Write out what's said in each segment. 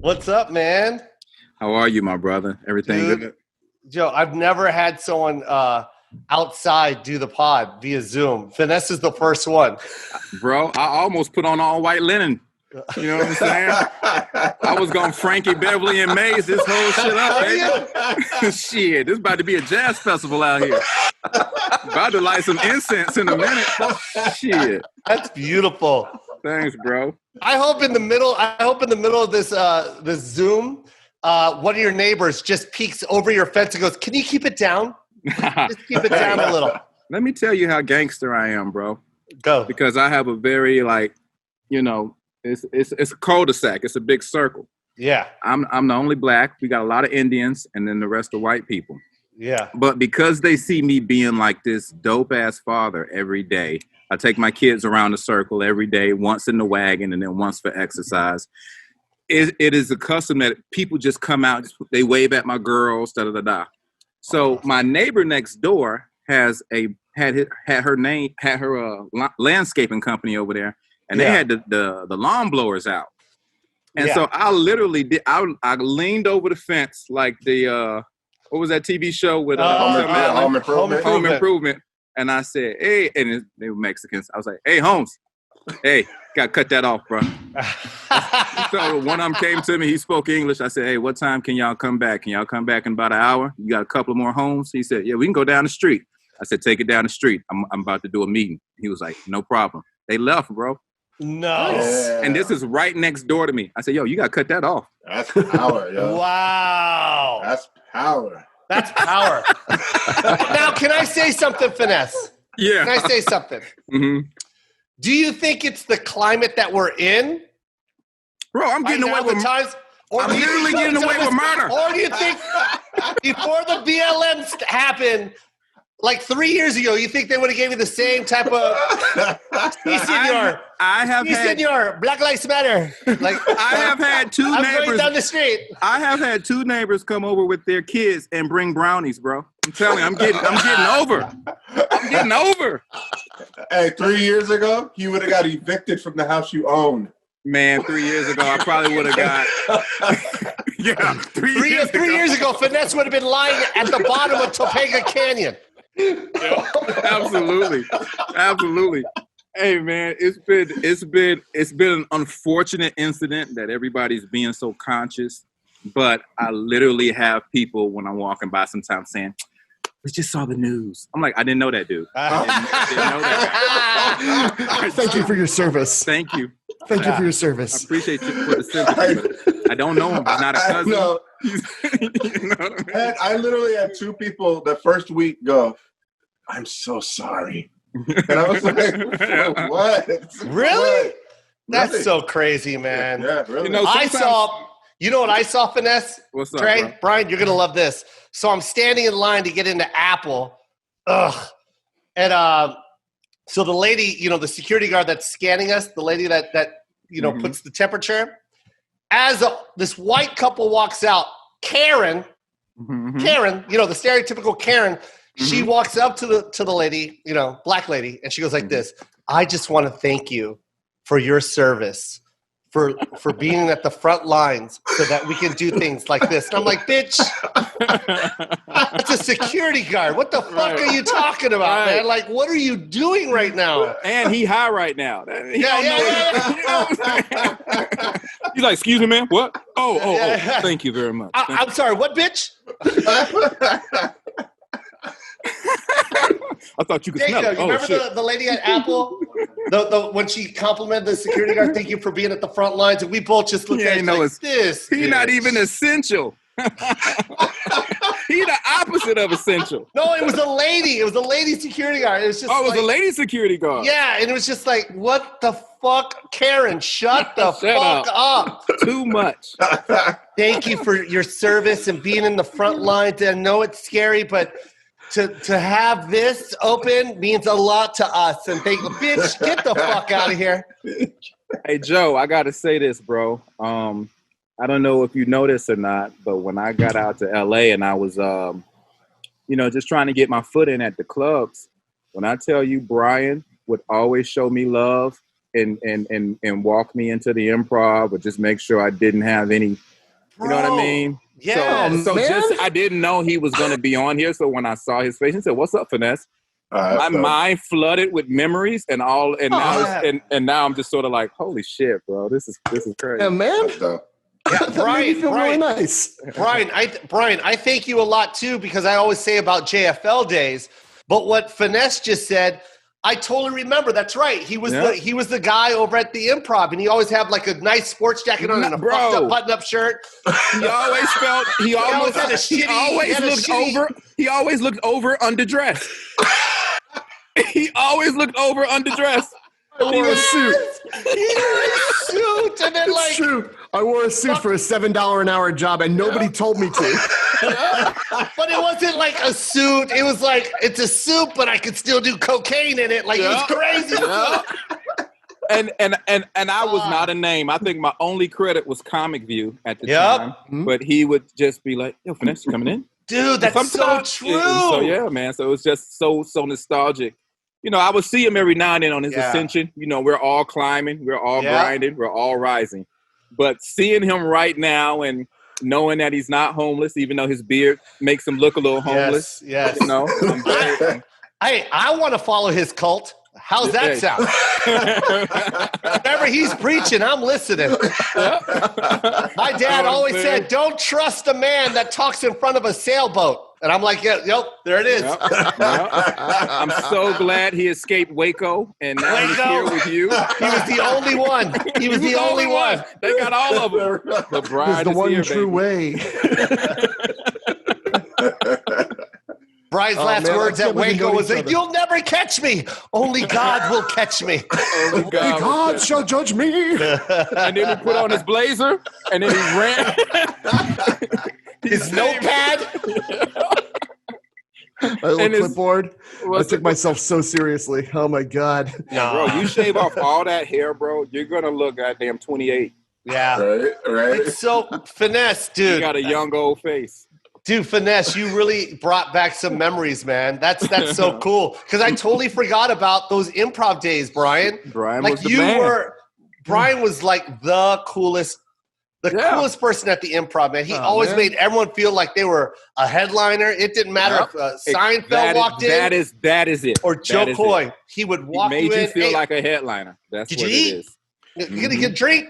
What's up, man? How are you, my brother? Everything good? Joe, I've never had someone outside do the pod via Zoom. Finesse is the first one. Bro, I almost put on all white linen. You know what I'm saying? I was going Frankie Beverly and Maze this whole shit up, baby. Shit, this about to be a jazz festival out here. About to light some incense in a minute. Shit. That's beautiful. Thanks, bro. I hope in the middle of this this Zoom, one of your neighbors just peeks over your fence and goes, "Can you keep it down? Just keep it down a little." Let me tell you how gangster I am, bro. Go. Because I have a very it's a cul-de-sac. It's a big circle. Yeah. I'm the only black. We got a lot of Indians, and then the rest are white people. Yeah. But because they see me being like this dope ass father every day, I take my kids around the circle every day, once in the wagon and then once for exercise. It is a custom that people just come out, they wave at my girls, da da da da. So my neighbor next door had her landscaping company over there, and they had the lawn blowers out. And so I literally did. I leaned over the fence like the what was that TV show with Home Improvement? And I said, "Hey," and they were Mexicans. I was like, "Hey, Holmes, hey, gotta cut that off, bro." So one of them came to me. He spoke English. I said, "Hey, what time can y'all come back? Can y'all come back in about an hour? You got a couple more homes?" He said, "Yeah, we can go down the street." I said, "Take it down the street. I'm about to do a meeting." He was like, "No problem." They left, bro. Nice. Yeah. And this is right next door to me. I said, "Yo, you gotta cut that off." That's power, yo. Wow. That's power. That's power. Now, can I say something, Finesse? Yeah. Can I say something? Mm-hmm. Do you think it's the climate that we're in? Bro, I'm getting away with times. I'm literally getting away with murder. Or do you think before the BLM happened, like 3 years ago, you think they would have gave you the same type of Senor, Black Lives Matter. Like I have had two neighbors going down the street. I have had two neighbors come over with their kids and bring brownies, bro. I'm telling you, I'm getting over. I'm getting over. Hey, 3 years ago, you would have got evicted from the house you own. Man, 3 years ago, I probably would have got. Yeah, three years ago, Finesse would have been lying at the bottom of Topanga Canyon. Yeah, absolutely. Hey man, it's been an unfortunate incident that everybody's being so conscious, but I literally have people when I'm walking by sometimes saying, "We just saw the news." I'm like, I didn't know that dude. I didn't know that. Thank you for your service. Thank you. Thank you for your service. I appreciate you for the sympathy. I don't know him. He's not a cousin. You know what I mean? I literally had two people the first week go, "I'm so sorry." And I was like, "What? Really? What? That's Really? so crazy, man." Yeah, really. You know, You know what I saw, Finesse? What's up, Trey? bro? Brian, you're going to love this. So I'm standing in line to get into Apple. And so the lady, the security guard that's scanning us, the lady that puts the temperature, as this white couple walks out, Karen, the stereotypical Karen, she walks up to the lady, black lady, and she goes like this, "I just want to thank you for your service, for being at the front lines so that we can do things like this." And I'm like, "Bitch, that's a security guard. What the fuck are you talking about, man? Like, what are you doing right now?" And he high right now. Yeah. He's like, "Excuse me, man. What? Oh, thank you very much." I'm sorry, what, bitch? I thought you could smell it. You remember the lady at Apple? When she complimented the security guard, "Thank you for being at the front lines," and we both just looked at him like, "This He's not even essential." He's the opposite of essential. No, it was a lady. It was a lady security guard. It was just it was a lady security guard. Yeah, and it was just like, what the fuck, Karen? Shut the fuck up. Too much. Thank you for your service and being in the front lines. I know it's scary, but to have this open means a lot to us. And bitch, get the fuck out of here. Hey, Joe, I got to say this, bro. I don't know if you know this or not, but when I got out to LA and I was, just trying to get my foot in at the clubs, when I tell you Brian would always show me love and walk me into the improv, or just make sure I didn't have any. You know what I mean? Yeah. So just I didn't know he was going to be on here. So when I saw his face, he said, "What's up, Finesse?" My mind flooded with memories and all, and now I'm just sort of like, "Holy shit, bro! This is crazy." Yeah, man. Yeah, Brian, feel really nice. Brian, I thank you a lot too, because I always say about JFL days, but what Finesse just said, I totally remember. That's right. He was the guy over at the Improv, and he always had like a nice sports jacket on and a fucked up button-up shirt. He always felt he always looked over underdressed. He always looked over underdressed. I wore a suit. He wore a suit, and then It's true. I wore a suit for a $7 an hour job, and nobody told me to. But it wasn't like a suit. It was like, it's a suit, but I could still do cocaine in it. Like, it was crazy. Yeah. And I was not a name. I think my only credit was Comic View at the time. But he would just be like, "Yo, Finesse, you coming in?" Dude, that's so true. So yeah, man. So it was just so nostalgic. You know, I would see him every now and then on his ascension. You know, we're all climbing, we're all grinding, we're all rising. But seeing him right now and knowing that he's not homeless, even though his beard makes him look a little homeless. Yes. You know, I want to follow his cult. How's that sound? Whenever he's preaching, I'm listening. My dad always said, "Don't trust a man that talks in front of a sailboat." And I'm like, yep, there it is. Yep. I'm so glad he escaped Waco, and now he's here with you. He was the only one. He was the only one. They got all of them. The bride It's the one here, true baby. way. Brian's last words at Waco was like, "You'll never catch me. Only God will catch me. Only God shall judge me." And then he put on his blazer, and then he ran. His notepad. My little clipboard. I took myself so seriously. Oh my God. Bro, you shave off all that hair, bro, you're gonna look goddamn 28. Yeah. Right. It's so Finesse, dude. You got a young old face. Dude, Finesse, you really brought back some memories, man. That's so cool. Because I totally forgot about those improv days, Brian. Brian like was the man. Brian was like the coolest person at the improv, man. He always made everyone feel like they were a headliner. It didn't matter if Seinfeld walked in. That is it. Or Jo Koy. He would walk in. He made you feel hey, like a headliner. That's what it is. You gonna get a drink?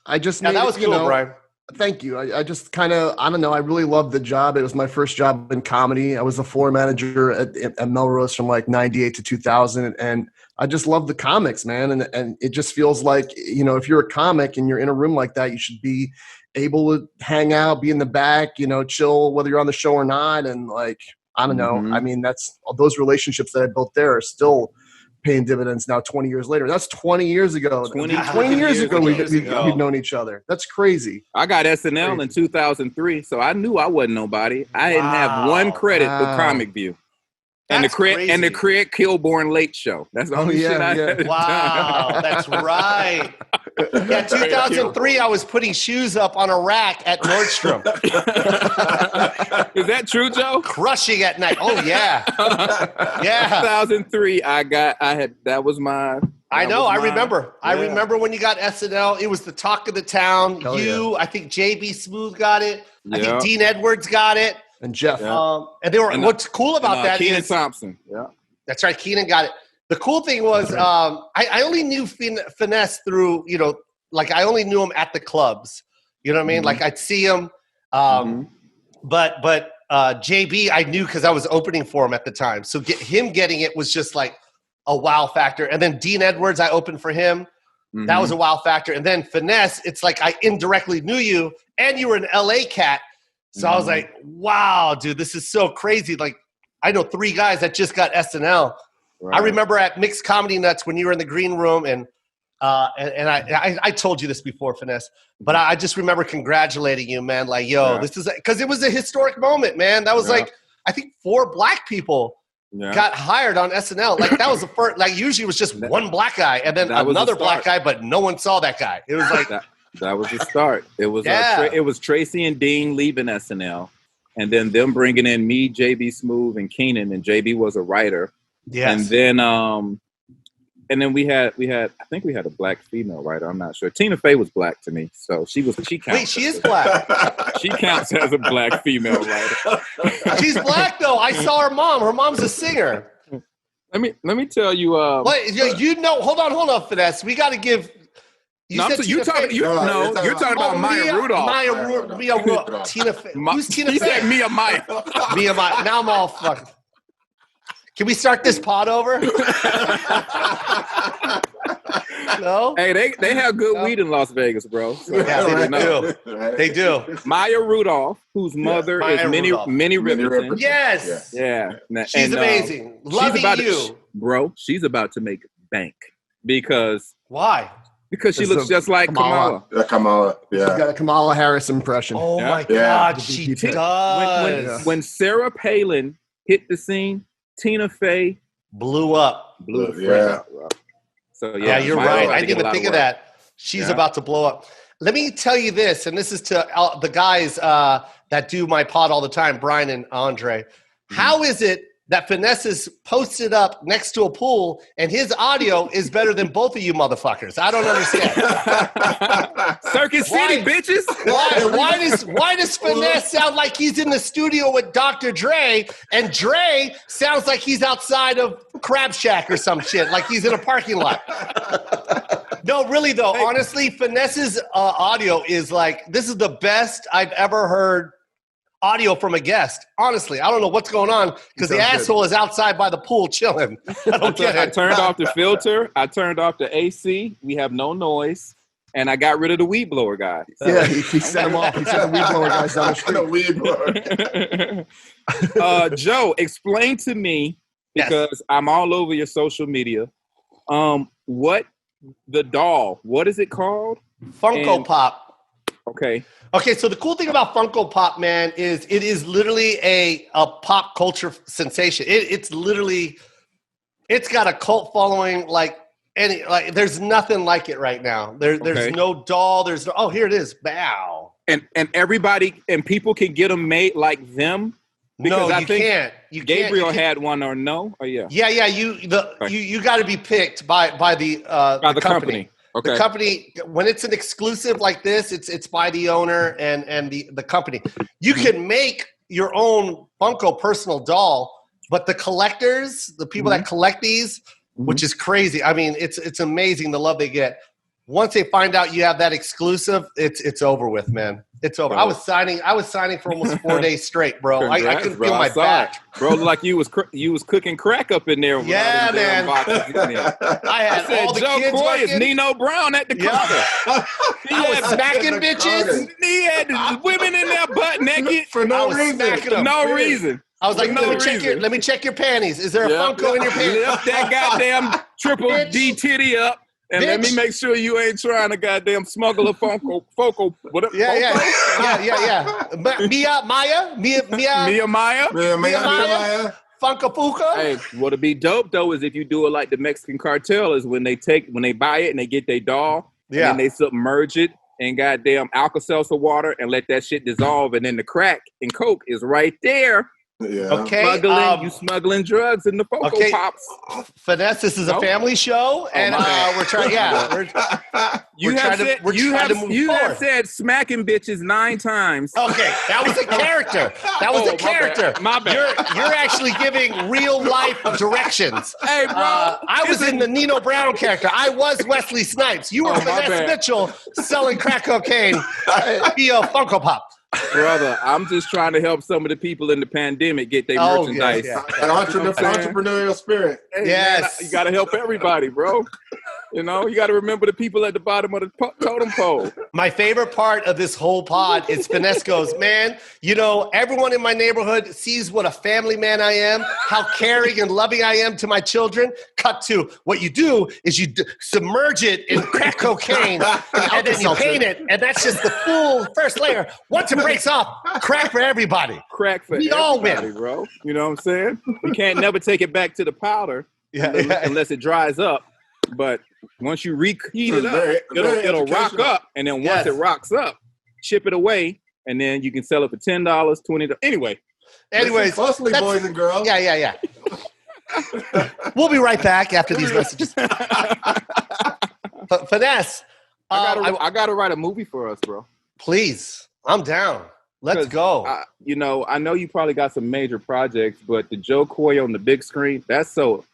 I just that was cool, Brian. Thank you. I just kind of, I don't know. I really loved the job. It was my first job in comedy. I was the floor manager at Melrose from like 98 to 2000. And I just love the comics, man. And it just feels like, you know, if you're a comic and you're in a room like that, you should be able to hang out, be in the back, you know, chill, whether you're on the show or not. And like, I don't know. I mean, that's those relationships that I built there are still paying dividends now 20 years later. That's 20 years ago. 20 years ago we've known each other. That's crazy. I got SNL in 2003, so I knew I wasn't nobody. I didn't have one credit with Comic View. And the Craig Kilborn Late Show. That's the only shit I had. Wow, that's right. Yeah, 2003, I was putting shoes up on a rack at Nordstrom. Is that true, Joe? Crushing at night. Oh yeah, yeah. 2003, that was my. I know. I remember. Yeah. I remember when you got SNL. It was the talk of the town. I think JB Smooth got it. I think Dean Edwards got it. And Jeff. And they were. What's cool about that Kenan is Thompson. Yeah, that's right. Kenan got it. The cool thing was, I only knew Finesse through, you know, like I only knew him at the clubs. You know what I mean? Like I'd see him, but JB I knew because I was opening for him at the time. So him getting it was just like a wow factor. And then Dean Edwards, I opened for him. That was a wow factor. And then Finesse, it's like I indirectly knew you, and you were an LA cat. So I was like, wow, dude, this is so crazy. Like, I know 3 guys that just got SNL. Right. I remember at Mixed Comedy Nuts when you were in the green room, and I told you this before, Finesse, but I just remember congratulating you, man. Like, yo, this is – because it was a historic moment, man. That was like – I think 4 black people got hired on SNL. Like, that was the first – like, usually it was just one black guy and then another black guy, but no one saw that guy. It was like – That was the start. It was it was Tracy and Dean leaving SNL, and then them bringing in me, JB Smooth, and Kenan. And JB was a writer. Yes. And then And then we had I think we had a black female writer. I'm not sure. Tina Fey was black to me, so she counts. Wait, she is black. She counts as a black female writer. She's black though. I saw her mom. Her mom's a singer. Let me tell you. Wait, you know? Hold on, Finesse. We got to give. You're talking about Maya Rudolph. Maya Rudolph. Tina Fey. Who's Tina Fey? He said Mia Maya. Mia Maya. Now I'm all fucked. Can we start this pod over? No. Hey, they have good weed in Las Vegas, bro. So yeah, they do. Maya Rudolph, whose mother is Minnie Riperton. Yes. Yeah. She's amazing. Loving you. Bro, she's about to make bank. Because why? Because she looks just like Kamala. Kamala, yeah. She's got a Kamala Harris impression. Oh my God, she does. When Sarah Palin hit the scene, Tina Fey blew up. Yeah. So yeah, you're right. I didn't even think of that. She's about to blow up. Let me tell you this, and this is to the guys that do my pod all the time, Brian and Andre. How is it that Finesse is posted up next to a pool and his audio is better than both of you motherfuckers? I don't understand. Circuit City, bitches. Why does Finesse sound like he's in the studio with Dr. Dre, and Dre sounds like he's outside of Crab Shack or some shit, like he's in a parking lot? No, really though, honestly, Finesse's audio is like, this is the best I've ever heard audio from a guest. Honestly, I don't know what's going on because the asshole is outside by the pool chilling. I don't get it. I turned off the filter. I turned off the AC. We have no noise. And I got rid of the weed blower guy. Yeah, he sent him off. He sent the weed blower guys down the street. Joe, explain to me, because I'm all over your social media, what the doll, what is it called? Funko Pop. Okay, so the cool thing about Funko Pop, man, is it is literally a pop culture sensation. It's got a cult following there's nothing like it right now. There's no doll. Here it is. Bow. And everybody and people can get them made like them. Because I think can't. Gabriel had one or no? Or yeah. Yeah. You got to be picked by the company. Okay. The company, when it's an exclusive like this, it's by the owner and the company. You can make your own Funko personal doll, but the collectors, the people that collect these, which is crazy. I mean, it's amazing the love they get. Once they find out you have that exclusive, it's over with, man. It's over. I was signing for almost 4 days straight, bro. I couldn't feel my back. Bro, like you was cooking crack up in there. Yeah, man. I said, all the Joe kids Koy is Nino Brown at the counter. I was smacking bitches. He had women in there butt naked for no reason. No reason. I was like, let me check your panties. Is there a Funko in your panties? Lift that goddamn triple D titty up. And let me make sure you ain't trying to goddamn smuggle a Funko, whatever. Yeah. Mia Maya. Funka Fuka. Hey, what'd be dope though is if you do it like the Mexican cartel is when they buy it and they get their doll, and then they submerge it in goddamn Alka-Seltzer water and let that shit dissolve, and then the crack and coke is right there. Yeah. Okay. You smuggling drugs in the Funko Pops. Finesse, this is a family show, and we're trying. Yeah, you have said smacking bitches 9 times. Okay, that was a character. My bad. You're actually giving real life directions. Hey, bro, I was in the Nino Brown character. I was Wesley Snipes. You were Finesse Mitchell selling crack cocaine via Funko Pop. Brother, I'm just trying to help some of the people in the pandemic get their merchandise. An entrepreneurial spirit. Hey, man, you got to help everybody, bro. You know, you got to remember the people at the bottom of the totem pole. My favorite part of this whole pod is Finesse goes, man, you know, everyone in my neighborhood sees what a family man I am, how caring and loving I am to my children. Cut to what you do is you submerge it in crack cocaine and then you paint it. And that's just the full first layer. Once it breaks off, crack for everybody. Crack for everybody, all win, bro. You know what I'm saying? You can't never take it back to the powder unless it dries up. But once you reheat it up, it'll rock up. And then once it rocks up, chip it away. And then you can sell it for $10, $20. Anyways, costly, boys and girls. Yeah. We'll be right back after these messages. Finesse. I gotta write a movie for us, bro. Please. I'm down. Let's go. I know you probably got some major projects, but the Joe Koy on the big screen, that's so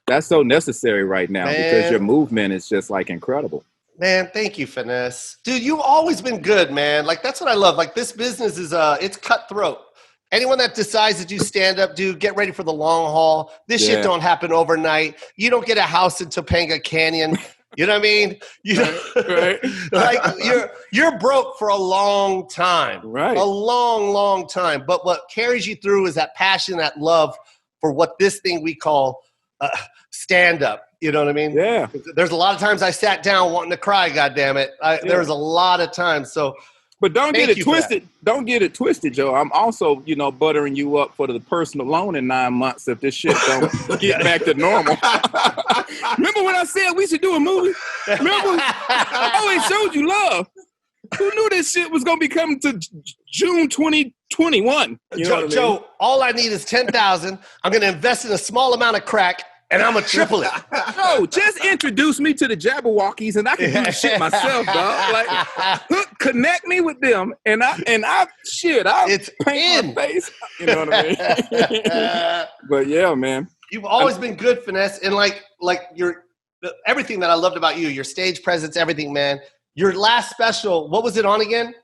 necessary right now, because your movement is just like incredible. Man, thank you, Finesse. Dude, you've always been good, man. Like, that's what I love. Like, this business is, it's cutthroat. Anyone that decides to do stand-up, dude, get ready for the long haul. This shit don't happen overnight. You don't get a house in Topanga Canyon. You know what I mean? Right. Like, you're broke for a long time. Right. A long, long time. But what carries you through is that passion, that love for what this thing we call stand-up. You know what I mean? Yeah. There's a lot of times I sat down wanting to cry, goddammit. There was a lot of times. So, but don't get it twisted. Don't get it twisted, Joe. I'm also, buttering you up for the personal loan in 9 months if this shit don't get back to normal. Remember when I said we should do a movie? Remember? I always showed you love. Who knew this shit was gonna be coming to June 2021? Joe, all I need is $10,000. I'm gonna invest in a small amount of crack. And I'm going to triple it. No, just introduce me to the Jabberwockies and I can do the shit myself, dog. Like, connect me with them and I'll paint my face. You know what I mean? But yeah, man. You've always been good, Finesse. And like your everything that I loved about you, your stage presence, everything, man. Your last special, what was it on again?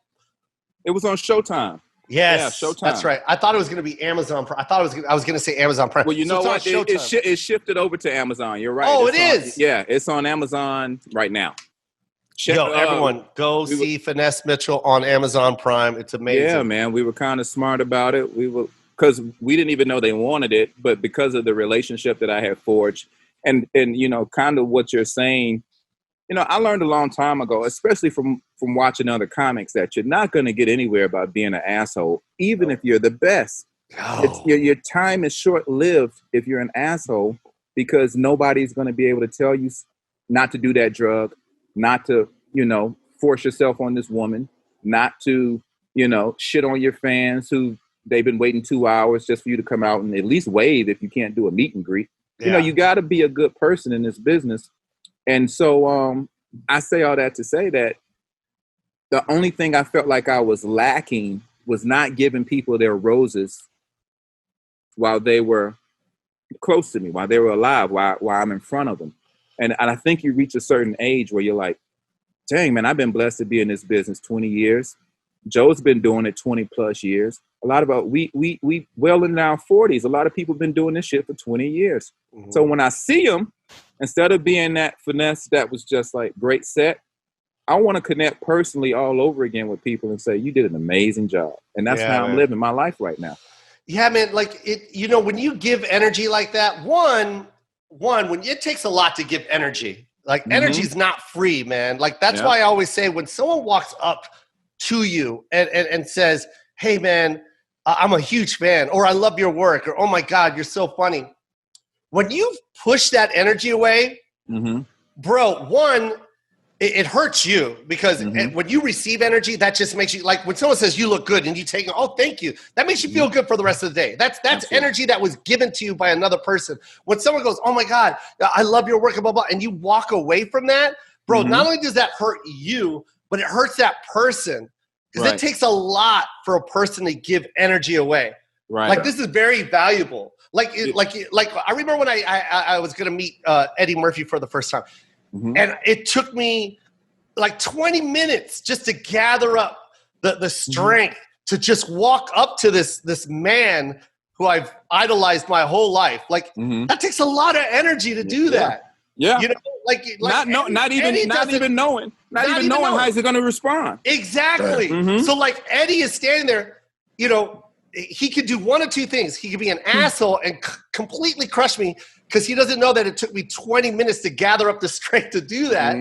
It was on Showtime. Yes, yeah, Showtime. That's right. I thought it was going to be Amazon. I was going to say Amazon Prime. Well, you know what? It shifted over to Amazon. You're right. Oh, it is. Yeah, it's on Amazon right now. Everyone, go see Finesse Mitchell on Amazon Prime. It's amazing. Yeah, man. We were kind of smart about it. Because we didn't even know they wanted it, but because of the relationship that I had forged, and kind of what you're saying. I learned a long time ago, especially from watching other comics, that you're not going to get anywhere by being an asshole, even if you're the best. Oh. Your time is short-lived if you're an asshole, because nobody's going to be able to tell you not to do that drug, not to, force yourself on this woman, not to, shit on your fans who they've been waiting 2 hours just for you to come out and at least wave if you can't do a meet and greet. Yeah. You got to be a good person in this business. And so I say all that to say that the only thing I felt like I was lacking was not giving people their roses while they were close to me, while they were alive, while I'm in front of them. And I think you reach a certain age where you're like, dang, man, I've been blessed to be in this business 20 years. Joe's been doing it 20 plus years. A lot of we well in our 40s. A lot of people have been doing this shit for 20 years. Mm-hmm. So when I see them, instead of being that Finesse that was just like great set, I want to connect personally all over again with people and say, you did an amazing job. And that's how I'm living my life right now. Yeah, man. Like when you give energy like that, one, when it takes a lot to give energy, like energy is not free, man. Like that's why I always say when someone walks up to you and says, hey man, I'm a huge fan, or I love your work, or, oh my God, you're so funny. When you push that energy away, bro, one, it hurts you because when you receive energy, that just makes you, like when someone says you look good and you take, oh, thank you. That makes you feel good for the rest of the day. That's energy that was given to you by another person. When someone goes, oh my God, I love your work, and blah, blah, and you walk away from that, bro, not only does that hurt you, but it hurts that person. Because it takes a lot for a person to give energy away. Right. Like this is very valuable. Like I remember when I was going to meet Eddie Murphy for the first time. And it took me like 20 minutes just to gather up the strength to just walk up to this man who I've idolized my whole life. Like that takes a lot of energy to do that. Yeah. Not even knowing how he's going to respond. Exactly. So like Eddie is standing there, he could do one of two things. He could be an asshole and completely crush me because he doesn't know that it took me 20 minutes to gather up the strength to do that.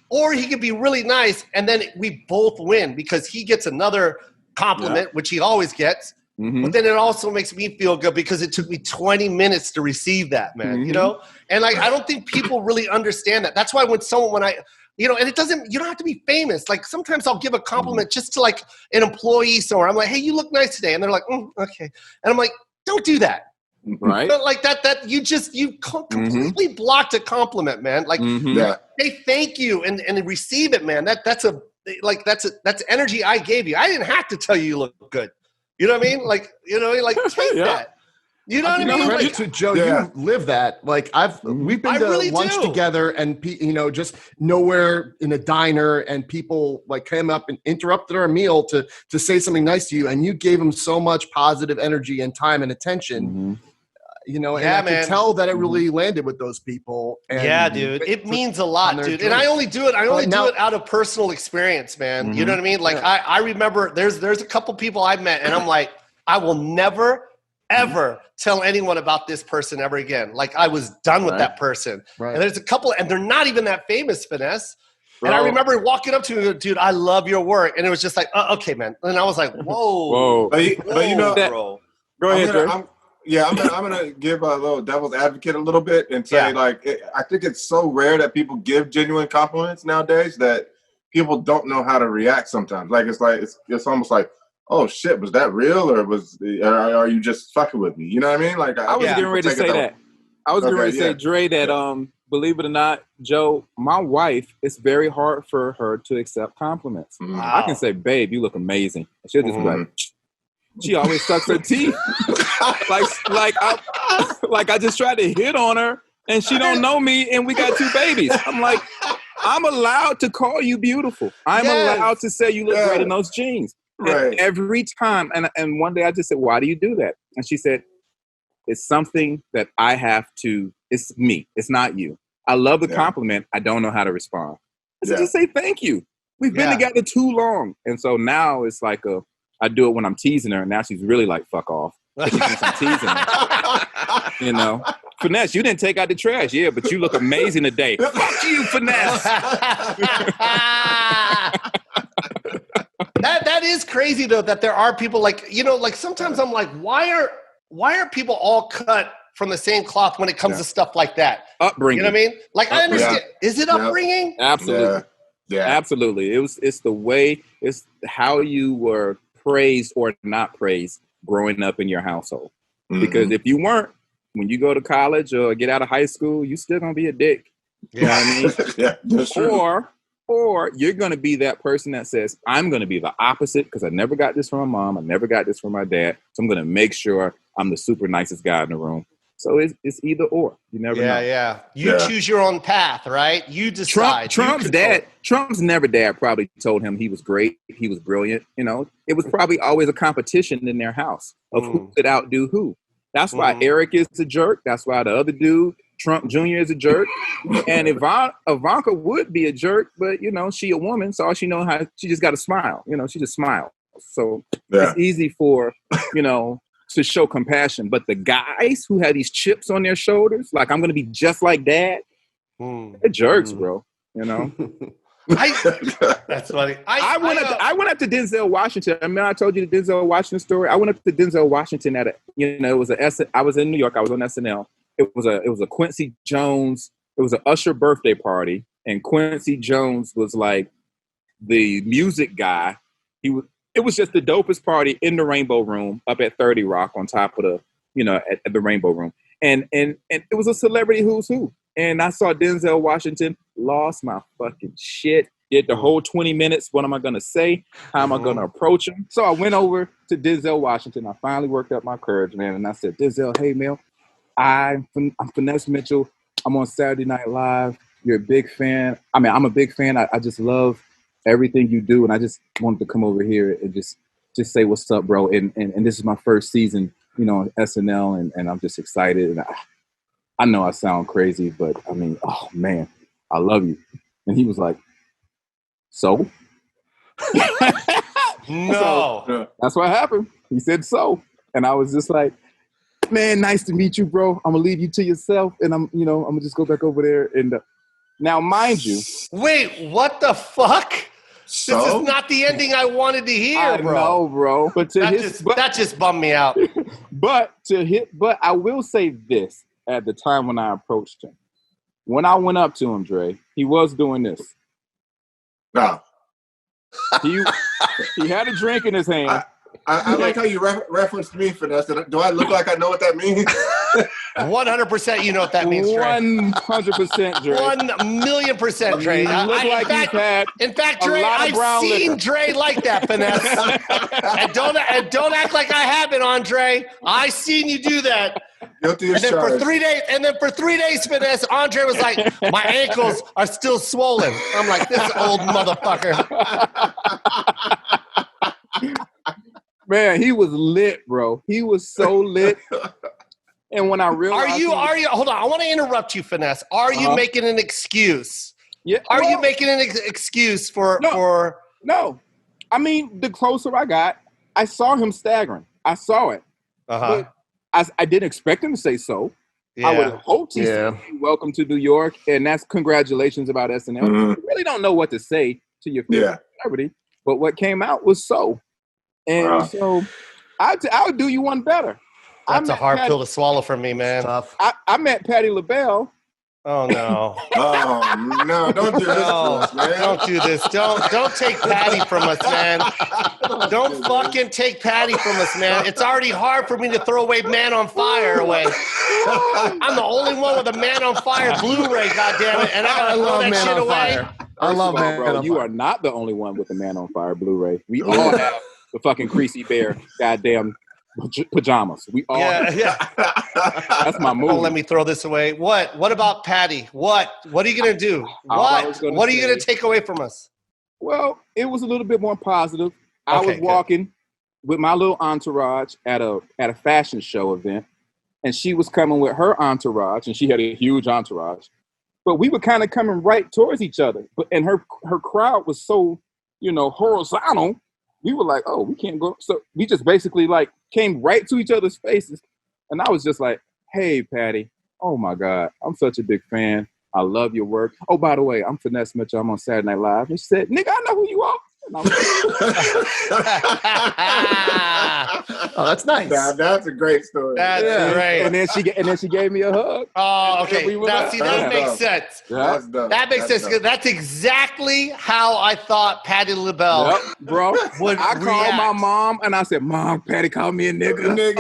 Or he could be really nice and then we both win because he gets another compliment, which he always gets. But then it also makes me feel good because it took me 20 minutes to receive that, man, And like, I don't think people really understand that. That's why when I, and it doesn't, you don't have to be famous. Like sometimes I'll give a compliment just to like an employee somewhere. I'm like, hey, you look nice today. And they're like, okay. And I'm like, don't do that. Right. But like that you completely blocked a compliment, man. Like say thank you and receive it, man. That's energy I gave you. I didn't have to tell you look good. You know what I mean? Like, take that. You know what I mean? Credit to Joe, you live that. Like we've been to really lunch together, and just nowhere in a diner, and people like came up and interrupted our meal to say something nice to you, and you gave them so much positive energy and time and attention. And I could tell that it really landed with those people. And dude, it means a lot, dude. And I only do it out of personal experience, man. You know what I mean? Like I remember there's a couple people I've met, and I'm like, I will never ever tell anyone about this person ever again. Like I was done with that person. Right. And there's a couple, and they're not even that famous, Finesse. Bro. And I remember walking up to him and go, dude, I love your work. And it was just like, okay, man. And I was like, whoa. But bro. Go ahead, I'm gonna give a little devil's advocate a little bit and say I think it's so rare that people give genuine compliments nowadays that people don't know how to react sometimes. Like it's almost like, oh shit, was that real or are you just fucking with me? You know what I mean? Like I was getting ready to say that. I was getting ready to say, Dre, that believe it or not, Joe, my wife, it's very hard for her to accept compliments. Wow. I can say, babe, you look amazing. She'll just be like, she always sucks her teeth. like I just tried to hit on her and she don't know me and we got 2 babies. I'm like, I'm allowed to call you beautiful. I'm allowed to say you look great in those jeans. Right. And every time, and one day I just said, why do you do that? And she said, it's something that I have to, it's me, it's not you. I love the compliment. I don't know how to respond. I said, just say thank you. We've been together too long. And so now it's like I do it when I'm teasing her, and now she's really like, fuck off. She thinks I'm teasing her. Finesse, you didn't take out the trash. Yeah, but you look amazing today. Fuck you, Finesse. That is crazy though, that there are people like sometimes I'm like, why are people all cut from the same cloth when it comes to stuff like that? Upbringing. You know what I mean? Like I understand. Is it upbringing? Absolutely. Yeah. Absolutely. It's the way, it's how you were praised or not praised growing up in your household. Because if you weren't, when you go to college or get out of high school, you still gonna be a dick. You know what I mean? That's true. Or you're going to be that person that says, I'm going to be the opposite because I never got this from my mom. I never got this from my dad. So I'm going to make sure I'm the super nicest guy in the room. So it's either or. You never know. Yeah. You choose your own path, right? You decide. Trump's never dad probably told him he was great. He was brilliant. It was probably always a competition in their house of who could outdo who. That's why Eric is a jerk. That's why the other dude, Trump Jr. is a jerk. And Ivanka would be a jerk, but, she a woman, so all she knows she just got to smile. She just smiles. So it's easy for, to show compassion. But the guys who have these chips on their shoulders, like, I'm going to be just like dad, they're jerks, bro. That's funny. I went up to Denzel Washington. I mean, I told you the Denzel Washington story. I went up to Denzel Washington at I was in New York. I was on SNL. It was a Quincy Jones. It was an Usher birthday party, and Quincy Jones was like the music guy. It was just the dopest party in the Rainbow Room up at 30 Rock on top of at the Rainbow Room, and it was a celebrity who's who. And I saw Denzel Washington, lost my fucking shit. Did the whole 20 minutes. What am I going to say? How am I going to approach him? So I went over to Denzel Washington. I finally worked up my courage, man. And I said, Denzel, hey, man, I'm Finesse Mitchell. I'm on Saturday Night Live. You're a big fan. I mean, I'm a big fan. I just love everything you do. And I just wanted to come over here and just say what's up, bro. And this is my first season, on SNL. And I'm just excited. And I know I sound crazy, but I mean, oh man, I love you. And he was like, so? No. So, that's what happened. He said, so. And I was just like, man, nice to meet you, bro. I'm gonna leave you to yourself. And I'm gonna just go back over there. And now, mind you. Wait, what the fuck? So? This is not the ending I wanted to hear, bro. I know, bro. But that just bummed me out. But I will say this. At the time when I approached him, when I went up to him, Dre, he was doing this. No. He had a drink in his hand. I like how you referenced me for that. Do I look like I know what that means? 100%. You know what that means, Dre. 100%, Dre. 1,000,000%, Dre. You look like you've had in fact, a Dre, lot of I've brown seen liquor. Dre like that, Finesse. and don't act like I haven't, Andre. I seen you do that. Guilty as And then charged. for 3 days, Finesse, Andre was like, my ankles are still swollen. I'm like, this old motherfucker. Man, he was lit, bro. He was so lit. And when I realized, Are you? Hold on, I want to interrupt you, Finesse. Are you making an excuse? Yeah. Are you making an excuse for? No. I mean, the closer I got, I saw him staggering. I saw it. But I didn't expect him to say so. Yeah. I would have hoped he said, welcome to New York, and that's congratulations about SNL. You really don't know what to say to your favorite celebrity, but what came out was so. And so I'll do you one better. That's a hard pill to swallow for me, man. I met Patti LaBelle. Oh no! Oh no! Don't do this, to us, man. Don't do this. Don't take Patti from us, man. Don't fucking take Patti from us, man. It's already hard for me to throw away Man on Fire away. I'm the only one with a Man on Fire Blu-ray, goddammit, and I gotta throw that shit away. I love Man bro. on You Fire. are not the only one with the Man on Fire Blu-ray. We all have the fucking Creasy Bear goddamn pajamas. We all. Yeah. That's my movie. Don't let me throw this away. What about Patti? What are you gonna do? What are you gonna take away from us? Well, it was a little bit more positive. I was walking with my little entourage at a fashion show event, and she was coming with her entourage, and she had a huge entourage. But we were kind of coming right towards each other. And her crowd was so, horizontal. We were like, oh, we can't go. So we just basically like came right to each other's faces. And I was just like, hey, Patti, oh my God, I'm such a big fan. I love your work. Oh, by the way, I'm Finesse Mitchell. I'm on Saturday Night Live. And she said, nigga, I know who you are. And I was like, oh, that's nice. That's a great story. That's great. And then she gave me a hug. Oh, okay. Now, see, that makes sense. That's dope. That makes sense. That's exactly how I thought Patti LaBelle bro. would I react. called my mom and I said, Mom, Patti called me a nigga.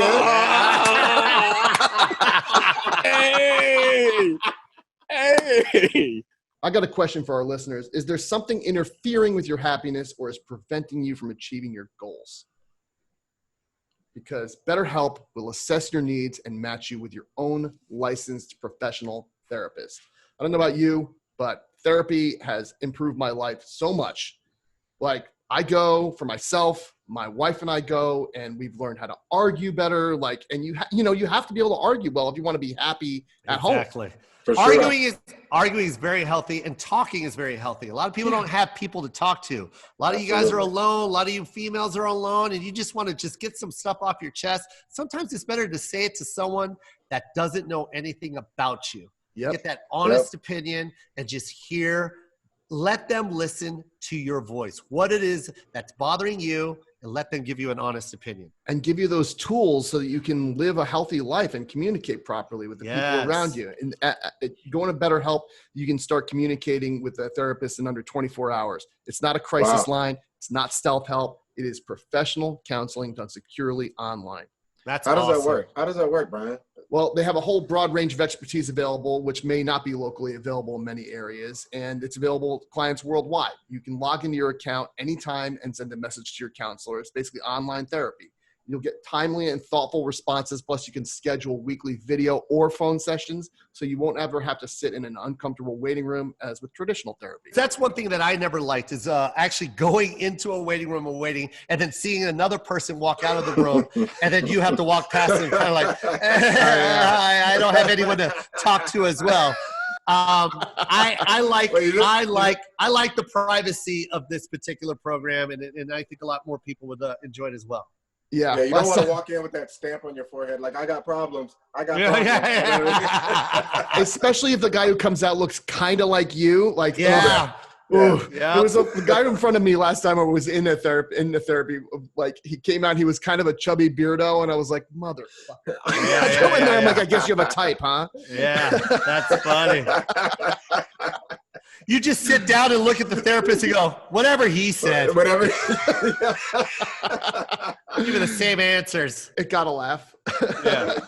Hey. I got a question for our listeners. Is there something interfering with your happiness or is preventing you from achieving your goals? Because BetterHelp will assess your needs and match you with your own licensed professional therapist. I don't know about you, but therapy has improved my life so much. Like, I go for myself, my wife and I go, and we've learned how to argue better. Like, and you have to be able to argue well if you want to be happy at home. Exactly. For sure. Arguing is very healthy, and talking is very healthy. A lot of people don't have people to talk to. A lot of you guys are alone. A lot of you females are alone, and you just want to just get some stuff off your chest. Sometimes it's better to say it to someone that doesn't know anything about you. Get that honest opinion and just let them listen to your voice, what it is that's bothering you, and let them give you an honest opinion. And give you those tools so that you can live a healthy life and communicate properly with the people around you. And going to BetterHelp, you can start communicating with a therapist in under 24 hours. It's not a crisis line. It's not stealth help. It is professional counseling done securely online. That's How awesome. does that work? How does that work, Brian? Well, they have a whole broad range of expertise available, which may not be locally available in many areas, and it's available to clients worldwide. You can log into your account anytime and send a message to your counselor. It's basically online therapy. You'll get timely and thoughtful responses, plus you can schedule weekly video or phone sessions, so you won't ever have to sit in an uncomfortable waiting room as with traditional therapy. That's one thing that I never liked is actually going into a waiting room and waiting and then seeing another person walk out of the room and then you have to walk past them kind of like, I don't have anyone to talk to as well. I like the privacy of this particular program, and I think a lot more people would enjoy it as well. Yeah, you don't want to walk in with that stamp on your forehead like, I got problems. Especially if the guy who comes out looks kind of like you. Like, There was a guy in front of me last time I was in the therapy. Like, he came out, he was kind of a chubby beardo, and I was like, motherfucker. I'm like, I guess you have a type, huh? Yeah, that's funny. You just sit down and look at the therapist and go, whatever he said. Whatever. Give me the same answers. It got a laugh. Yeah.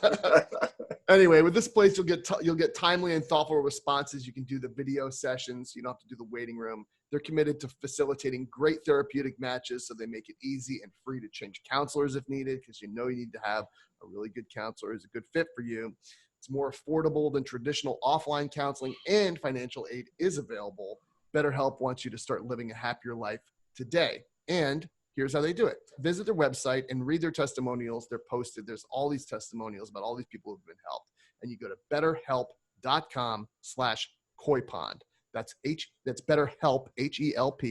Anyway, with this place, you'll get timely and thoughtful responses. You can do the video sessions. You don't have to do the waiting room. They're committed to facilitating great therapeutic matches, so they make it easy and free to change counselors if needed, because you need to have a really good counselor who's a good fit for you. It's more affordable than traditional offline counseling, and financial aid is available. BetterHelp wants you to start living a happier life today. And here's how they do it. Visit their website and read their testimonials. They're posted. There's all these testimonials about all these people who've been helped. And you go to betterhelp.com/koypond. That's BetterHelp, HELP,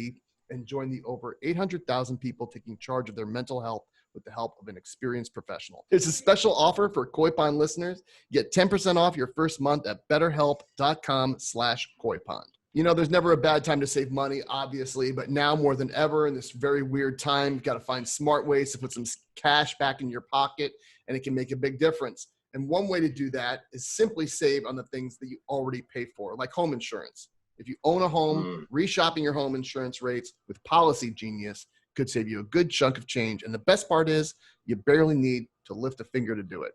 and join the over 800,000 people taking charge of their mental health with the help of an experienced professional. It's a special offer for Koy Pond listeners. Get 10% off your first month at betterhelp.com/koypond. There's never a bad time to save money, obviously, but now more than ever in this very weird time, you've got to find smart ways to put some cash back in your pocket, and it can make a big difference. And one way to do that is simply save on the things that you already pay for, like home insurance. If you own a home, reshopping your home insurance rates with Policy Genius could save you a good chunk of change. And the best part is you barely need to lift a finger to do it.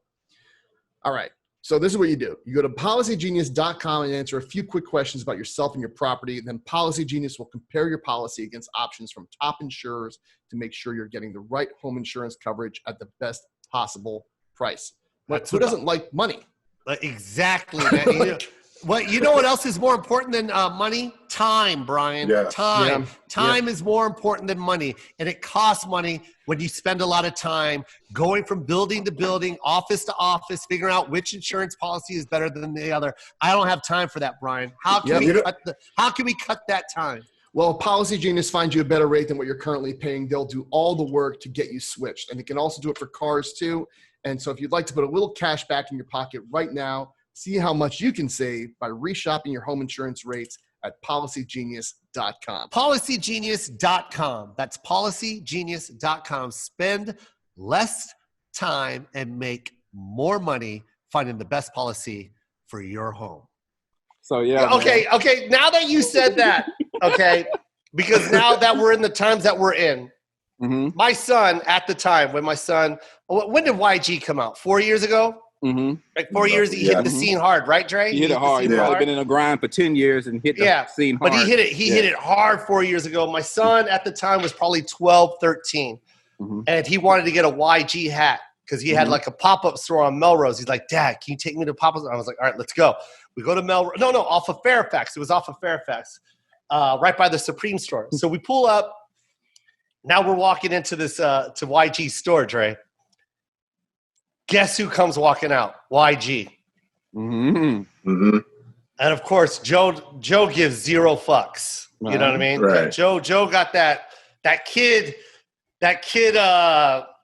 All right. So this is what you do. You go to policygenius.com and answer a few quick questions about yourself and your property. And then Policy Genius will compare your policy against options from top insurers to make sure you're getting the right home insurance coverage at the best possible price. But who doesn't like money? Exactly, man. You know what else is more important than money? Time, Brian. Yeah. Time. Yeah. Time is more important than money. And it costs money when you spend a lot of time going from building to building, office to office, figuring out which insurance policy is better than the other. I don't have time for that, Brian. How can we cut that time? Well, Policy Genius finds you a better rate than what you're currently paying. They'll do all the work to get you switched. And they can also do it for cars too. And so if you'd like to put a little cash back in your pocket right now, see how much you can save by reshopping your home insurance rates at policygenius.com. Policygenius.com. That's policygenius.com. Spend less time and make more money finding the best policy for your home. So, yeah. Okay. Now that you said that, okay, because now that we're in the times that we're in, my son at the time, when did YG come out? 4 years ago? Like 4 years, he hit the scene hard, right, Dre? He hit it hard. He's probably been in a grind for 10 years and hit the scene hard. But he hit it hard 4 years ago. My son at the time was probably 12, 13. And he wanted to get a YG hat because he had like a pop-up store on Melrose. He's like, Dad, can you take me to pop-up store? I was like, all right, let's go. We go to Melrose. No, off of Fairfax. It was off of Fairfax, right by the Supreme store. So we pull up. Now we're walking into this to YG store, Dre. Guess who comes walking out? YG. And of course, Joe gives zero fucks. You know what I mean? Right. Joe got that kid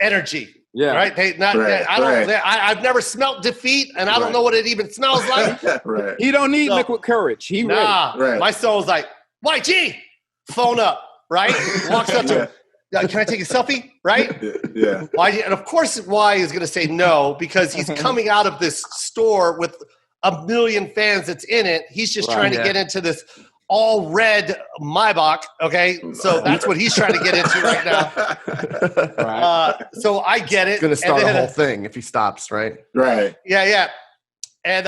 energy. Yeah. Right. I've never smelt defeat, and I don't know what it even smells like. Right. He don't need liquid courage. He ready. Right. My son was like, YG, phone up. Right. Walks up to him. Can I take a selfie? Right? Yeah. And of course, Y is going to say no because he's coming out of this store with a million fans that's in it. He's just trying to get into this all red Maybach. Okay, so that's what he's trying to get into right now. So I get it. It's going to start a whole thing if he stops, right? Right. Yeah. And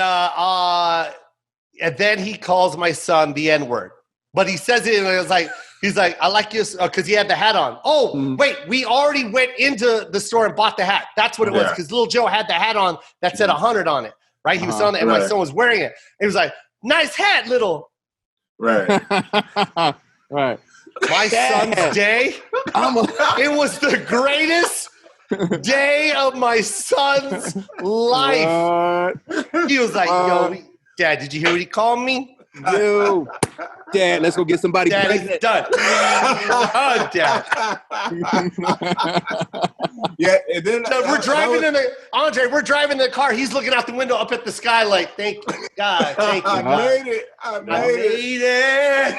then he calls my son the N-word, but he says it and it was like. He's like, I like you because he had the hat on. Oh, wait, we already went into the store and bought the hat. That's what it was because Little Joe had the hat on that said 100 on it, right? He was on it, and my son was wearing it. He was like, nice hat, little. Right. Right. My son's day, it was the greatest day of my son's life. He was like, yo, Dad, did you hear what he called me? Yo, Dad, let's go get somebody pregnant. Done. Dad. Yeah, and then we're driving we're driving in the car. He's looking out the window up at the sky like, thank you, God. Thank you, I God. made it.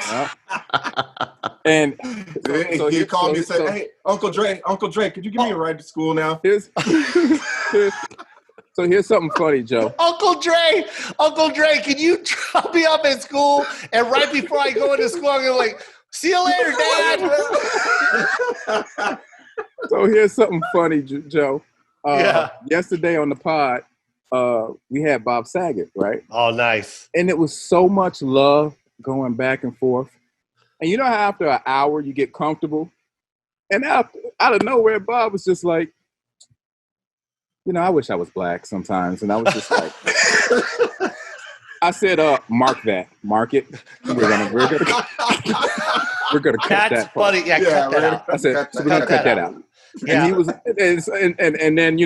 And so he called me and said, hey, Uncle Dre, could you give me a ride to school now? So here's something funny, Joe. Uncle Dre, can you drop me off at school? And right before I go into school, I'm going to like, see you later, Dad. So here's something funny, Joe. Yesterday on the pod, we had Bob Saget, right? Oh, nice. And it was so much love going back and forth. And you know how after an hour you get comfortable? And out of nowhere, Bob was just like, I wish I was black sometimes. And I was just like, I said, mark it. We're gonna cut That's that part. funny. Yeah, cut that out. I said, so we're gonna cut that out. Yeah. And he was, and then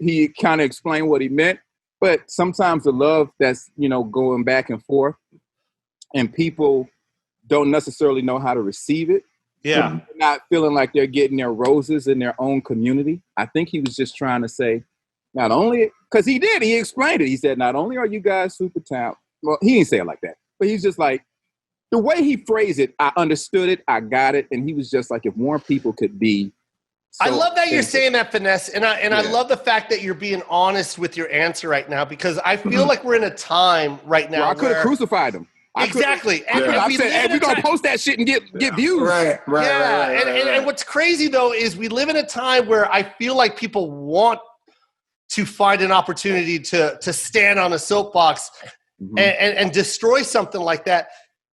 he kind of explained what he meant. But sometimes the love that's going back and forth, and people don't necessarily know how to receive it. Yeah, not feeling like they're getting their roses in their own community. I think he was just trying to say, not only because he explained it. He said, not only are you guys super talented. Well, he didn't say it like that, but he's just like the way he phrased it. I understood it. I got it, and he was just like, if more people could be. I love that you're saying that, Finesse, and I love the fact that you're being honest with your answer right now, because I feel like we're in a time right now. Well, I could have crucified him. Exactly. And I said, hey, we're going to post that shit and get views. Right. And what's crazy, though, is we live in a time where I feel like people want to find an opportunity to stand on a soapbox and destroy something like that.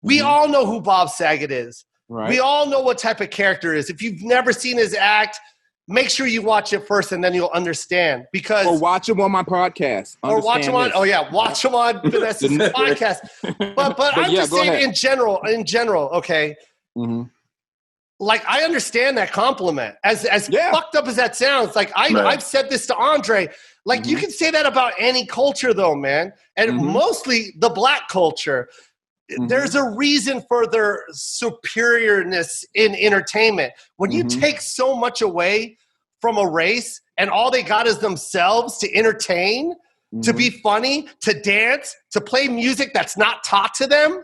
We all know who Bob Saget is. Right. We all know what type of character is. If you've never seen his act, make sure you watch it first, and then you'll understand. Or watch him on my podcast. Watch him on Finesse's podcast. But I'm just saying in general, okay. Mm-hmm. Like, I understand that compliment. As fucked up as that sounds, like I've said this to Andre. Like, you can say that about any culture, though, man, and mostly the black culture. There's a reason for their superiorness in entertainment. When you take so much away from a race and all they got is themselves to entertain, to be funny, to dance, to play music that's not taught to them.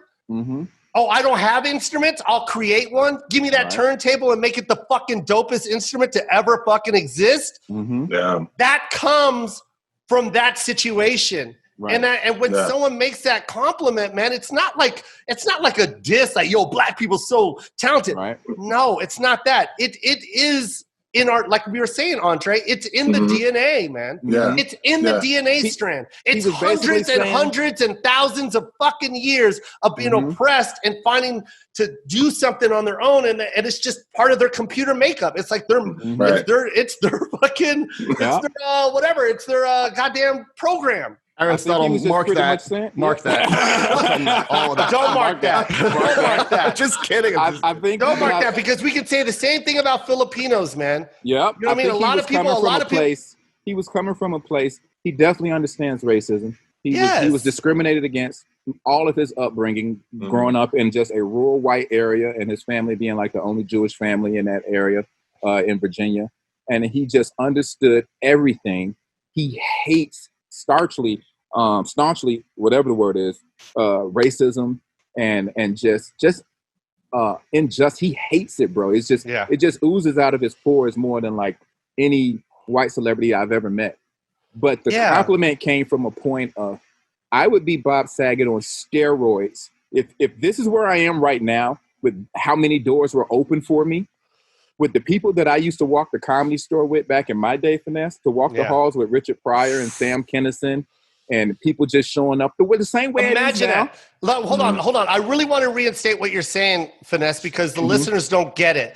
Oh, I don't have instruments. I'll create one. Give me that turntable and make it the fucking dopest instrument to ever fucking exist. Yeah. That comes from that situation. Right. And when someone makes that compliment, man, it's not like a diss, like, yo, black people so talented. Right. No, it's not that. It is in our, like we were saying, Andre, it's in the DNA, man. Yeah. It's in the DNA strand. It's hundreds and hundreds and thousands of fucking years of being oppressed and finding to do something on their own, and it's just part of their computer makeup. It's like it's their fucking it's their goddamn program. Aristotle, mark that. Mark that. All of that. Don't mark that. Don't mark that. Just kidding. I think don't mark that, because we could say the same thing about Filipinos, man. Yep. You know what I mean? A lot of people. He was coming from a place. He definitely understands racism. He was discriminated against all of his upbringing, growing up in just a rural white area, and his family being like the only Jewish family in that area in Virginia. And he just understood everything. He hates staunchly, whatever the word is, racism and just he hates it, bro. It's just it just oozes out of his pores more than like any white celebrity I've ever met. But the compliment came from a point of, I would be Bob Saget on steroids if this is where I am right now, with how many doors were open for me, with the people that I used to walk the Comedy Store with back in my day, Finesse, to walk the halls with Richard Pryor and Sam Kinison, and people just showing up the same way. Imagine that. Hold on. I really want to reinstate what you're saying, Finesse, because the listeners don't get it.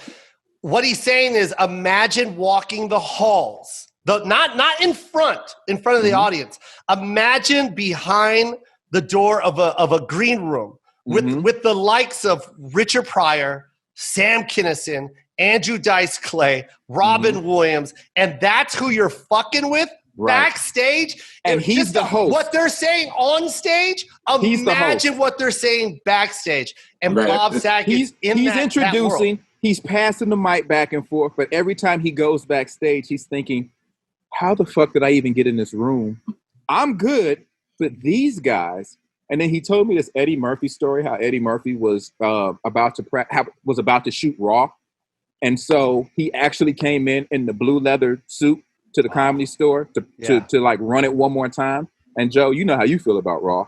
What he's saying is, imagine walking the halls, not in front of the audience. Imagine behind the door of a green room with the likes of Richard Pryor, Sam Kinison, Andrew Dice Clay, Robin Williams, and that's who you're fucking with backstage. And he's the host. What they're saying on stage, imagine what they're saying backstage. And Bob Saget, he's introducing, he's passing the mic back and forth, but every time he goes backstage, he's thinking, how the fuck did I even get in this room? I'm good, but these guys. And then he told me this Eddie Murphy story, how Eddie Murphy was about to shoot Raw. And so he actually came in the blue leather suit to the Comedy Store to like run it one more time. And Joe, you know how you feel about Raw.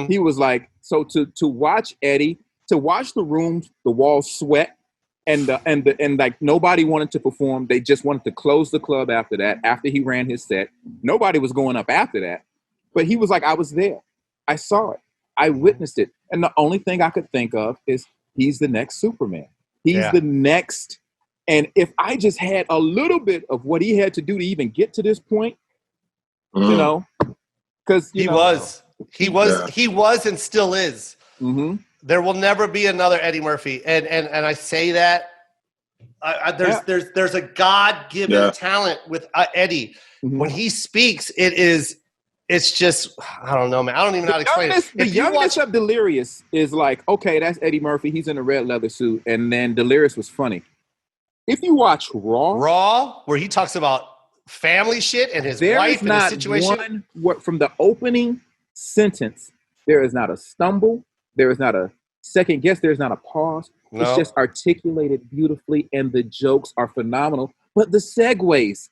He was like, so to watch Eddie, to watch the rooms, the walls sweat, and like nobody wanted to perform. They just wanted to close the club after that. After he ran his set, nobody was going up after that. But he was like, I was there. I saw it. I witnessed it. And the only thing I could think of is he's the next Superman. He's the next. And if I just had a little bit of what he had to do to even get to this point, you know, because he was and still is. Mm-hmm. There will never be another Eddie Murphy. And I say that there's a God-given talent with Eddie. Mm-hmm. When he speaks, it's just, I don't know, man. I don't even know how to explain it. The youngest of Delirious is like, okay, that's Eddie Murphy. He's in a red leather suit. And then Delirious was funny. If you watch Raw, where he talks about family shit and his wife and his situation. From the opening sentence, there is not a stumble. There is not a second guess. There's not a pause. No. It's just articulated beautifully, and the jokes are phenomenal. But the segues,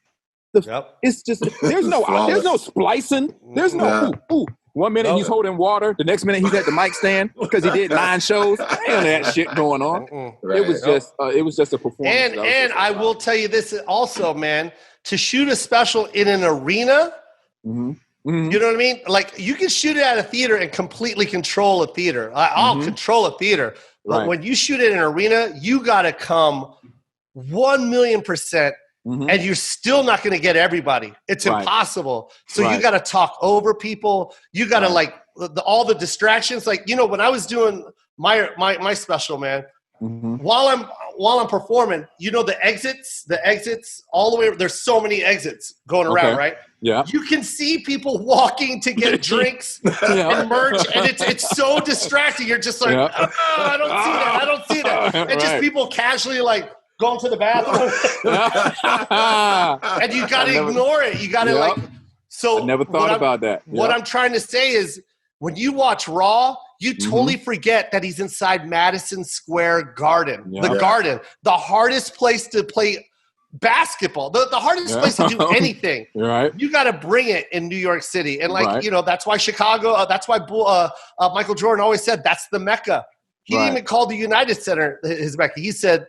it's just there's no splicing. There's no ooh. 1 minute he's holding water, the next minute he's at the mic stand because he did 9 shows. Ain't that shit going on. Right. It was just a performance. And I will tell you this also, man. To shoot a special in an arena, you know what I mean? Like, you can shoot it at a theater and completely control a theater. I'll control a theater. But when you shoot it in an arena, you got to come 1,000,000%. And you're still not going to get everybody. It's impossible. So you got to talk over people. You got to all the distractions. Like, you know, when I was doing my special, man, while I'm performing, you know, the exits all the way. There's so many exits going around, right? Yeah. You can see people walking to get drinks and merch, and it's so distracting. You're just like, I don't see that. And just people casually like going to the bathroom. And you got to ignore it. You got to so. I never thought about that. What I'm trying to say is, when you watch Raw, you totally forget that he's inside Madison Square Garden. The Garden, the hardest place to play basketball, the hardest place to do anything. Right. You got to bring it in New York City. And you know, that's why Chicago, that's why Michael Jordan always said that's the Mecca. He didn't even call the United Center his Mecca. He said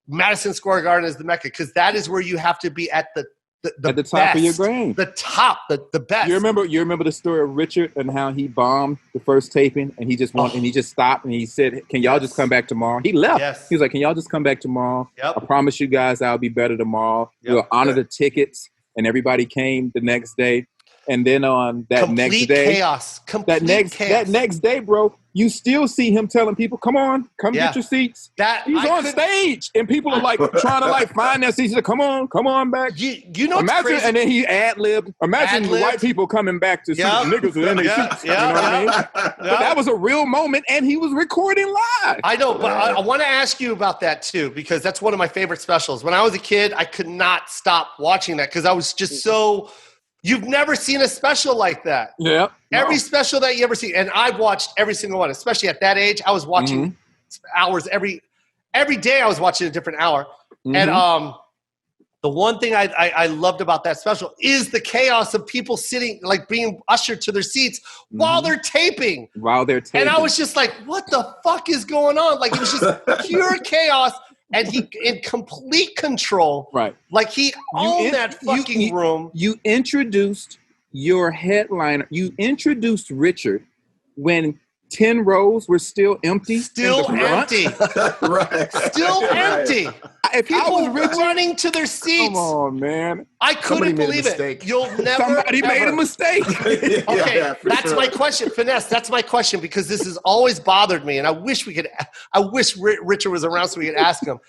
Madison Square Garden is the Mecca, because that is where you have to be at the top best, of your game. The top, the best. You remember the story of Richard and how he bombed the first taping, and he just and he just stopped and he said, "Can y'all just come back tomorrow?" He left. Yes. He was like, "Can y'all just come back tomorrow? I promise you guys I'll be better tomorrow. We'll honor the tickets." And everybody came the next day. And then on that next day, that next day, bro, you still see him telling people, "Come on, get your seats." He's on stage, and people are like trying to find their seats. Come on back. You know, imagine, crazy? And then he ad-libbed. Imagine the white people coming back to see the niggas in their seats. You know what I mean? But that was a real moment, and he was recording live. I know, but I want to ask you about that too, because that's one of my favorite specials. When I was a kid, I could not stop watching that because I was just so. You've never seen a special like that. Yeah. Every special that you ever see, and I've watched every single one, especially at that age. I was watching hours every day. I was watching a different hour. And the one thing I loved about that special is the chaos of people sitting, like being ushered to their seats while they're taping. And I was just like, what the fuck is going on? Like, it was just pure chaos. And he in complete control. Right. Like, he owned that fucking room. You introduced your headliner. You introduced Richard when 10 rows were still empty. Still empty. Right. Still empty. If people were running to their seats. Come on, man. I couldn't believe it. You'll never. Somebody made a mistake. Okay, that's my question, Finesse. That's my question, because this has always bothered me, and I wish Richard was around so we could ask him.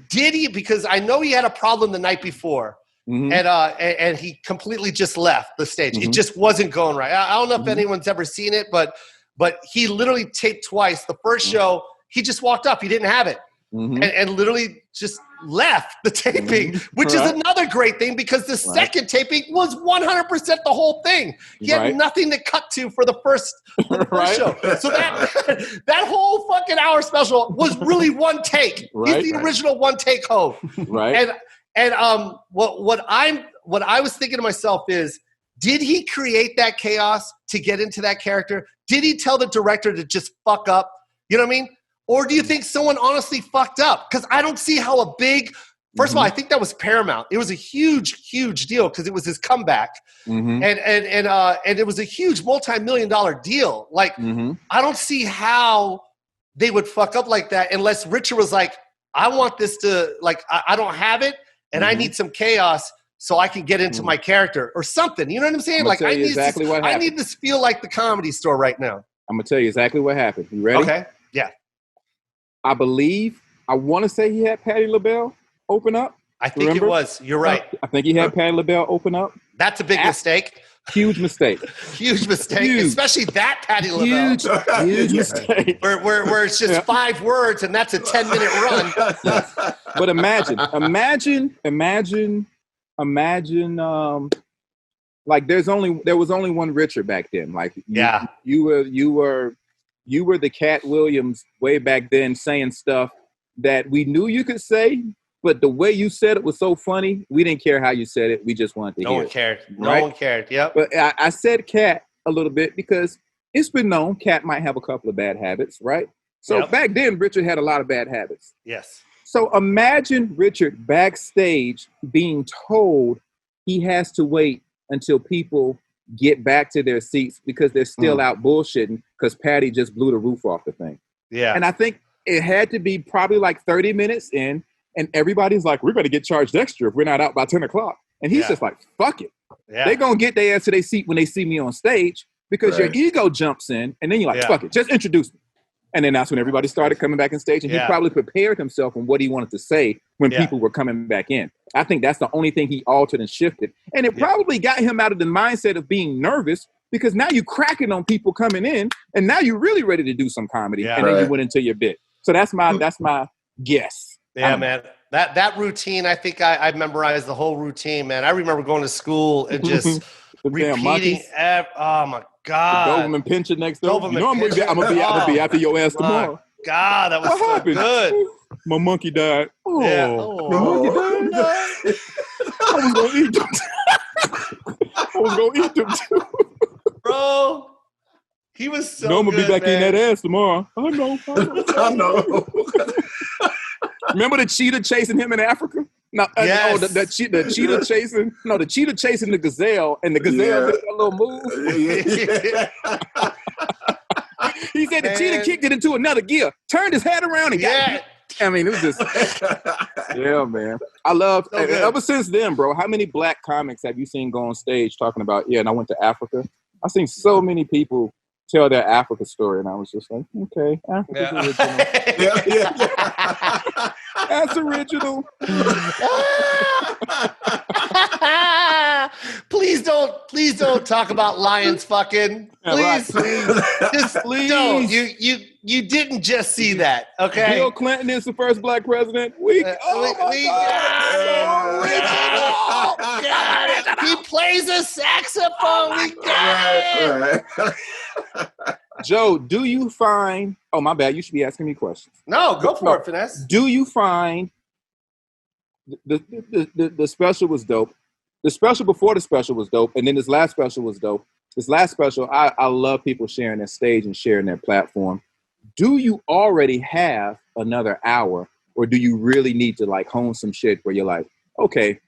Did he? Because I know he had a problem the night before. And he completely just left the stage. It just wasn't going right. I don't know if anyone's ever seen it, but he literally taped twice. The first show, he just walked up. He didn't have it. And literally just left the taping, which is another great thing, because the second taping was 100% the whole thing. He had nothing to cut to for the first show. So that whole fucking hour special was really one take. He's the original one take home. And what I was thinking to myself is, did he create that chaos to get into that character? Did he tell the director to just fuck up? You know what I mean? Or do you think someone honestly fucked up? Because I don't see how a big First of all, I think that was Paramount. It was a huge deal because it was his comeback, and it was a huge multi-million-dollar deal. Like, I don't see how they would fuck up like that unless Richard was like, I want this to, like, I don't have it, and I need some chaos so I can get into my character or something. You know what I'm saying? Like, I need this feel like the Comedy Store right now. I'm gonna tell you exactly what happened. You ready? Okay. Yeah. I want to say he had Patti LaBelle open up. I think it was. You're right. I think he had Patti LaBelle open up. That's a big mistake. Huge mistake. Huge mistake. Especially that Patti LaBelle. Huge mistake. Where it's just 5 words and that's a 10-minute run. Yes. But imagine, like there was only one Richard back then. Like you were the Cat Williams way back then saying stuff that we knew you could say, but the way you said it was so funny, we didn't care how you said it. We just wanted to hear it. No one cared. Yep. But I said Cat a little bit because it's been known Cat might have a couple of bad habits, right? So back then, Richard had a lot of bad habits. Yes. So imagine Richard backstage being told he has to wait until people get back to their seats because they're still out bullshitting because Patti just blew the roof off the thing. Yeah. And I think it had to be probably like 30 minutes in, and everybody's like, we're going to get charged extra if we're not out by 10 o'clock. And he's just like, fuck it. Yeah. They're going to get their ass to their seat when they see me on stage because your ego jumps in, and then you're like, fuck it, just introduce me. And then that's when everybody started coming back on stage, and he probably prepared himself on what he wanted to say when people were coming back in. I think that's the only thing he altered and shifted. And it probably got him out of the mindset of being nervous because now you're cracking on people coming in, and now you're really ready to do some comedy, and then you went into your bit. So that's my guess. Yeah, man. That routine, I think I memorized the whole routine, man. I remember going to school and just repeating. Oh my God. The Doberman pincher next door. You know I'm gonna be after your ass tomorrow. God, that was so good. My monkey died. Oh, yeah. My monkey died. I was gonna eat them. I was gonna eat them too. Bro. He was so good, I'm gonna be back in that ass tomorrow. I know. Remember the cheetah chasing him in Africa? No, yes. The cheetah chasing. No, the cheetah chasing the gazelle, and the gazelle did a little move. He said the cheetah kicked it into another gear, turned his head around, and got it. I mean, it was just, man. I love, ever since then, bro, how many black comics have you seen go on stage talking about, and I went to Africa? I've seen so many people tell their Africa story, and I was just like, okay, Africa's original. That's original. Please don't talk about lions fucking. Please, please don't. You didn't just see that, okay? Bill Clinton is the first black president. We got it. He plays a saxophone. We got it. Joe, do you find? Oh, my bad. You should be asking me questions. No, go for it, Finesse. Do you find the special was dope? The special before the special was dope, and then this last special was dope. This last special, I love people sharing their stage and sharing their platform. Do you already have another hour, or do you really need to like hone some shit where you're like, okay,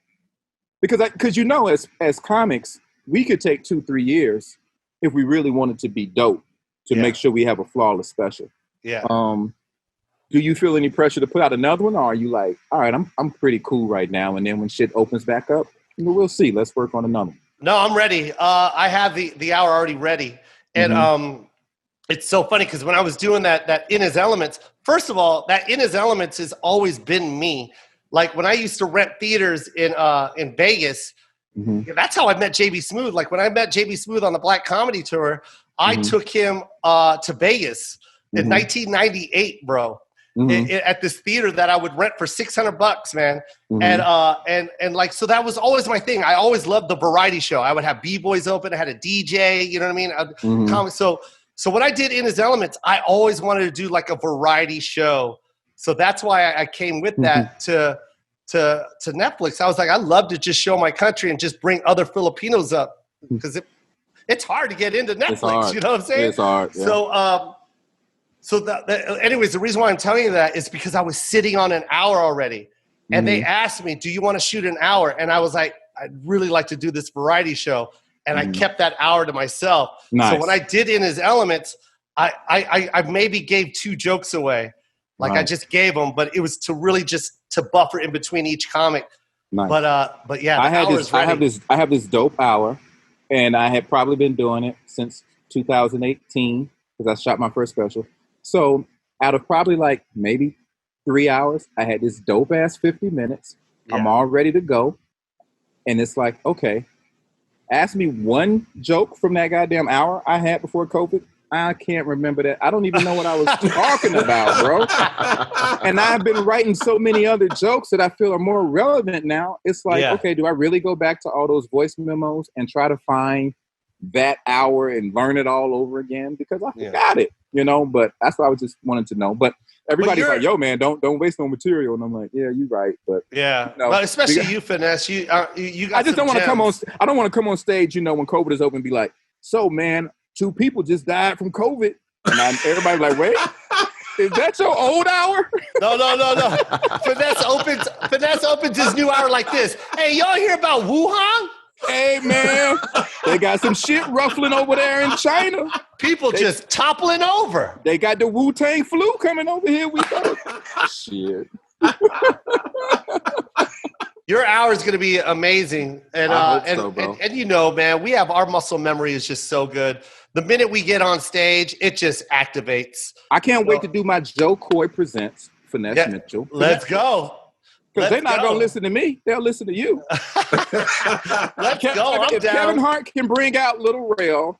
because you know, as comics, we could take 2-3 years if we really wanted to be dope to make sure we have a flawless special. Yeah. Do you feel any pressure to put out another one, or are you like, all right, I'm pretty cool right now, and then when shit opens back up, we'll see. Let's work on another one. No, I'm ready. I have the hour already ready, and it's so funny because when I was doing that In His Elements, first of all, that In His Elements has always been me. Like when I used to rent theaters in Vegas, that's how I met JB Smooth. Like when I met JB Smooth on the Black Comedy Tour, I took him to Vegas in 1998, bro. At this theater that I would rent for $600, man. And like, so that was always my thing. I always loved the variety show. I would have B-boys open. I had a DJ, you know what I mean? So when I did In His Elements, I always wanted to do like a variety show. So that's why I came with that to Netflix. I was like, I love to just show my country and just bring other Filipinos up because it's hard to get into Netflix. You know what I'm saying? It's hard. Yeah. So anyways, the reason why I'm telling you that is because I was sitting on an hour already. and they asked me, do you want to shoot an hour? And I was like, I'd really like to do this variety show. And I kept that hour to myself. Nice. So when I did In His Elements, I maybe gave 2 jokes away. Like I just gave them, but it was to really just to buffer in between each comic. Nice. But yeah, I have this dope hour, and I had probably been doing it since 2018 because I shot my first special. So out of probably like maybe 3 hours, I had this dope ass 50 minutes. Yeah. I'm all ready to go. And it's like, okay, ask me one joke from that goddamn hour I had before COVID. I can't remember that. I don't even know what I was talking about, bro. And I've been writing so many other jokes that I feel are more relevant now. It's like, okay, do I really go back to all those voice memos and try to find that hour and learn it all over again? Because I forgot it, you know? But that's what I was just wanted to know. But everybody's like, yo, man, don't waste no material. And I'm like, yeah, you're right. But yeah, you know, well, especially you, Finesse. You got I just don't want to come on. I don't want to come on stage, you know, when COVID is open and be like, so, man, 2 people just died from COVID. And everybody's like, wait, is that your old hour? No. Finesse opens his new hour like this. Hey, y'all hear about Wuhan? Hey, man, they got some shit ruffling over there in China. People just toppling over. They got the Wu-Tang flu coming over here. We go. Shit. Your hour is going to be amazing. And, and you know, man, we have our muscle memory is just so good. The minute we get on stage, it just activates. I can't wait to do my Jo Koy Presents Finesse Mitchell. Let's go. Because they're not going to listen to me. They'll listen to you. Let's go. If Kevin Hart can bring out Little Rail,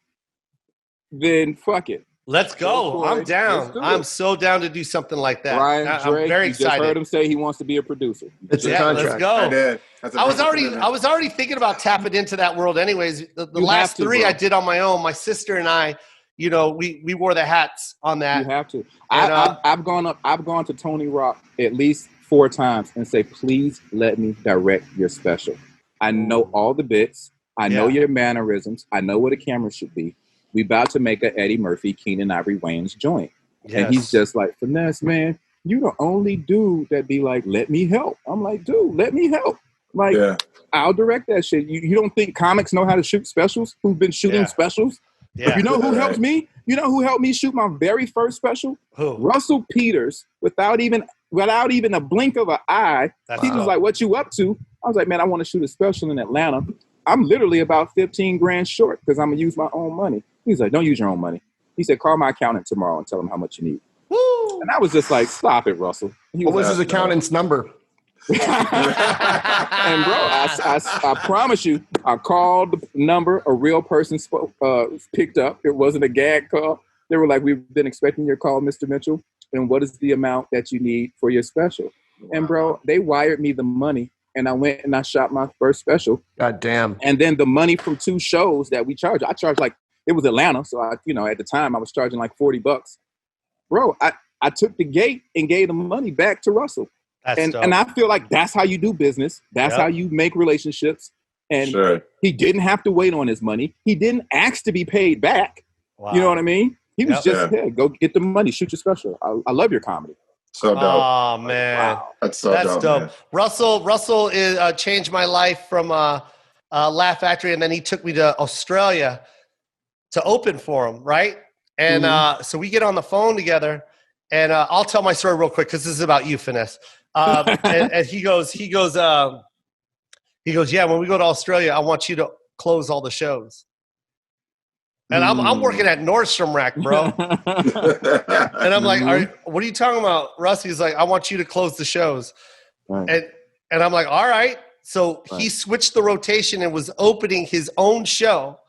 then fuck it. Let's go. I'm down. I'm so down to do something like that. Ryan Drake, I'm very excited. Just heard him say he wants to be a producer. It's a contract. Let's go. I did. I was already thinking about tapping into that world anyways. The last 3 bro. I did on my own. My sister and I, you know, we wore the hats on that. You have to. And, I've gone to Tony Rock at least 4 times and say, please let me direct your special. I know all the bits. I know your mannerisms. I know what a camera should be. We about to make a Eddie Murphy, Keenan Ivory Wayans joint. Yes. And he's just like, Finesse, man, you the only dude that be like, let me help. I'm like, dude, let me help. Like, I'll direct that shit. You don't think comics know how to shoot specials? Who've been shooting specials? Yeah. You know who helped me? You know who helped me shoot my very first special? Who? Russell Peters, without even a blink of an eye. He was like, what you up to? I was like, man, I want to shoot a special in Atlanta. I'm literally about 15 grand short because I'm going to use my own money. He's like, don't use your own money. He said, call my accountant tomorrow and tell him how much you need. Woo! And I was just like, stop it, Russell. What was his accountant's number? And bro, I promise you, I called the number. A real person picked up. It wasn't a gag call. They were like, we've been expecting your call, Mr. Mitchell. And what is the amount that you need for your special? Wow. And bro, they wired me the money. And I went and I shot my first special. God damn. And then the money from 2 shows that we charged, I charged like, it was Atlanta. So I, you know, at the time I was charging like $40. Bro, I took the gate and gave the money back to Russell. And I feel like that's how you do business. That's how you make relationships. And he didn't have to wait on his money. He didn't ask to be paid back. Wow. You know what I mean? He was just, hey, go get the money, shoot your special. I love your comedy. So dope. Oh, man. Wow. That's dope. Man. Russell is, changed my life from Laugh Factory, and then he took me to Australia to open for him, right? And so we get on the phone together, and I'll tell my story real quick because this is about you, Finesse. And he goes, yeah, when we go to Australia, I want you to close all the shows. And I'm working at Nordstrom Rack, bro. And I'm like, what are you talking about, Russ? He's like, I want you to close the shows. Right. And I'm like, all right. So he switched the rotation and was opening his own show.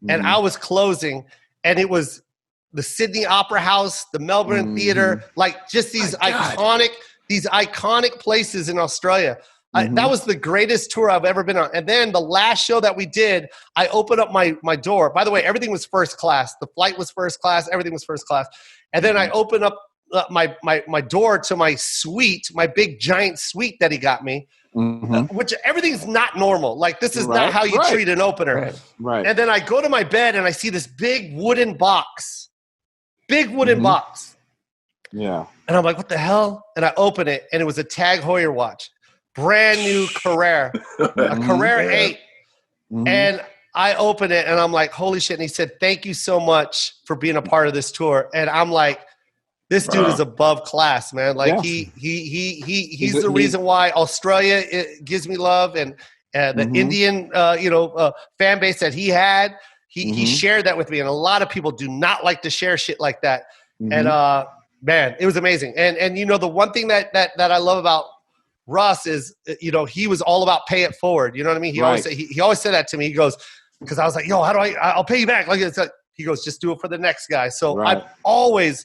And I was closing. And it was the Sydney Opera House, the Melbourne Theater, like just these iconic places in Australia. That was the greatest tour I've ever been on. And then the last show that we did, I opened up my door. By the way, everything was first class. The flight was first class. Everything was first class. And then I opened up my door to my suite, my big giant suite that he got me, which everything's not normal. Like this is not how you treat an opener. Right. And then I go to my bed and I see this big wooden box. Yeah. And I'm like, what the hell? And I open it and it was a Tag Heuer watch. brand new Carrera, a Carrera 8. And I opened it and I'm like, holy shit. And he said, thank you so much for being a part of this tour. And I'm like, this dude is above class, man. Like he's the reason why Australia gives me love, and the Indian, fan base that he had, he shared that with me. And a lot of people do not like to share shit like that. And man, it was amazing. And the one thing that I love about Russ is, he was all about pay it forward. You know what I mean? He always said that to me. He goes, because I was like, yo, how do I'll pay you back. Like, it's like, he goes, just do it for the next guy. So I've always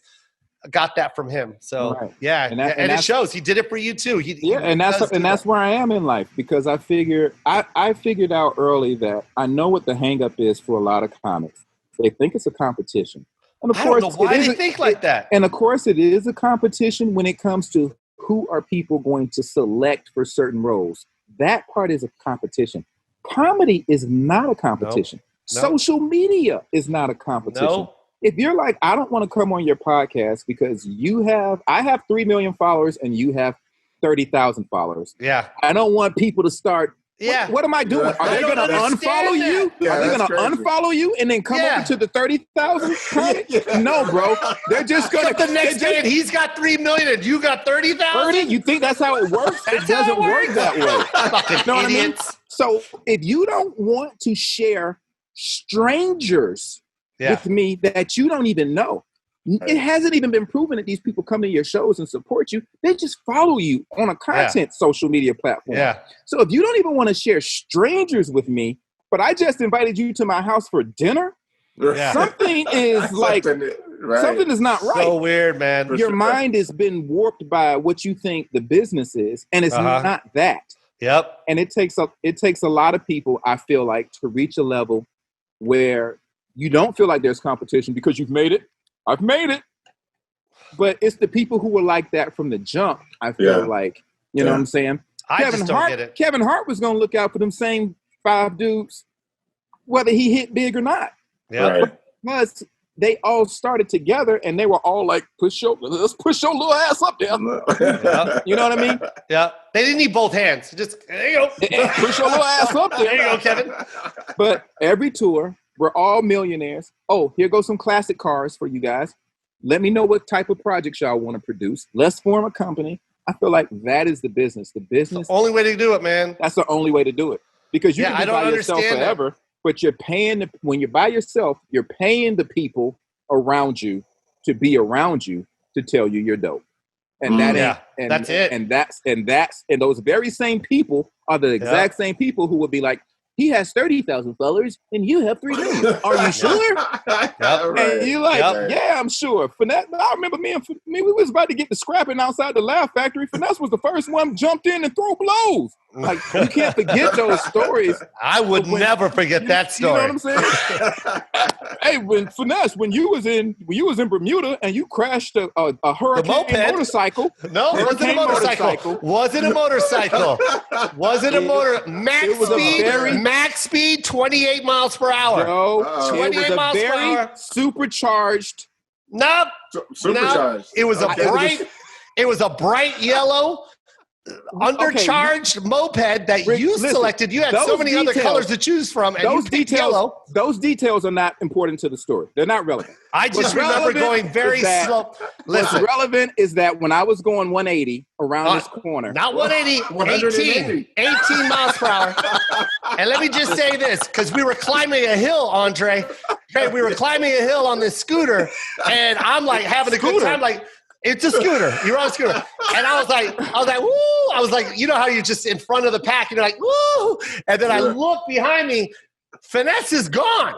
got that from him. So and it shows. He did it for you too. That's where I am in life, because I figured out early that I know what the hang up is for a lot of comics. They think it's a competition. And of course, I don't know why they think like that. And of course it is a competition when it comes to who are people going to select for certain roles. That part is a competition. Comedy is not a competition. Nope. Social media is not a competition. Nope. If you're like, I don't want to come on your podcast because I have 3 million followers and you have 30,000 followers. Yeah. I don't want people to start. What am I doing? Are they going to unfollow you? Are they going to unfollow you and then come over to the 30,000? No, bro. They're just going to. The next day, and he's got 3 million and you got 30,000? 30? You think that's how it works? It doesn't work that way. Fucking know idiots. What I mean? So if you don't want to share strangers with me that you don't even know, it hasn't even been proven that these people come to your shows and support you. They just follow you on a content social media platform. Yeah. So if you don't even want to share strangers with me, but I just invited you to my house for dinner, something is like, something is not right. So weird, man. Your mind has been warped by what you think the business is, and it's not that. Yep. And it takes a lot of people, I feel like, to reach a level where you don't feel like there's competition because you've made it. I've made it. But it's the people who were like that from the jump, I feel like. You know what I'm saying? Just don't get it. Kevin Hart was going to look out for them same 5 dudes, whether he hit big or not. Yeah. Right. Because they all started together and they were all like, let's push your little ass up there. You know what I mean? Yeah. They didn't need both hands. Just, there you go. Push your little ass up there. There you go, Kevin. But every tour, we're all millionaires. Oh, here goes some classic cars for you guys. Let me know what type of projects y'all want to produce. Let's form a company. I feel like that is the business. The business. It's the only way to do it, man. That's the only way to do it. Because you can be by yourself forever, but you're paying, when you're by yourself, you're paying the people around you to be around you to tell you you're dope. And that's it. And those very same people are the exact same people who would be like, he has 30,000 followers and you have 3 million. Are you sure? And you're like, yeah, I'm sure. Finesse, I remember me, we was about to get the scrapping outside the Laugh Factory. Finesse was the first one jumped in and threw blows. Like, you can't forget those stories. I would never forget that story. You know what I'm saying? Hey, when you was in Bermuda and you crashed a hurricane motorcycle. No, it wasn't a motorcycle. Wasn't a motorcycle. Wasn't a motor. Max speed, 28 miles per hour. No, 28 miles per hour. Supercharged. Nope. Supercharged. It was a bright yellow undercharged moped that you selected. You had so many other colors to choose from, and you picked yellow. Those details are not important to the story. They're not relevant. I just remember going very slow. What's relevant is that when I was going 180 around this corner. Not 180, 18 miles per hour. And let me just say this, because we were climbing a hill, Andre. Okay, we were climbing a hill on this scooter, and I'm like having a good time, like, it's a scooter. You're on a scooter. And I was like, woo. I was like, you know how you're just in front of the pack and you're like, woo. And then I look behind me. Finesse is gone.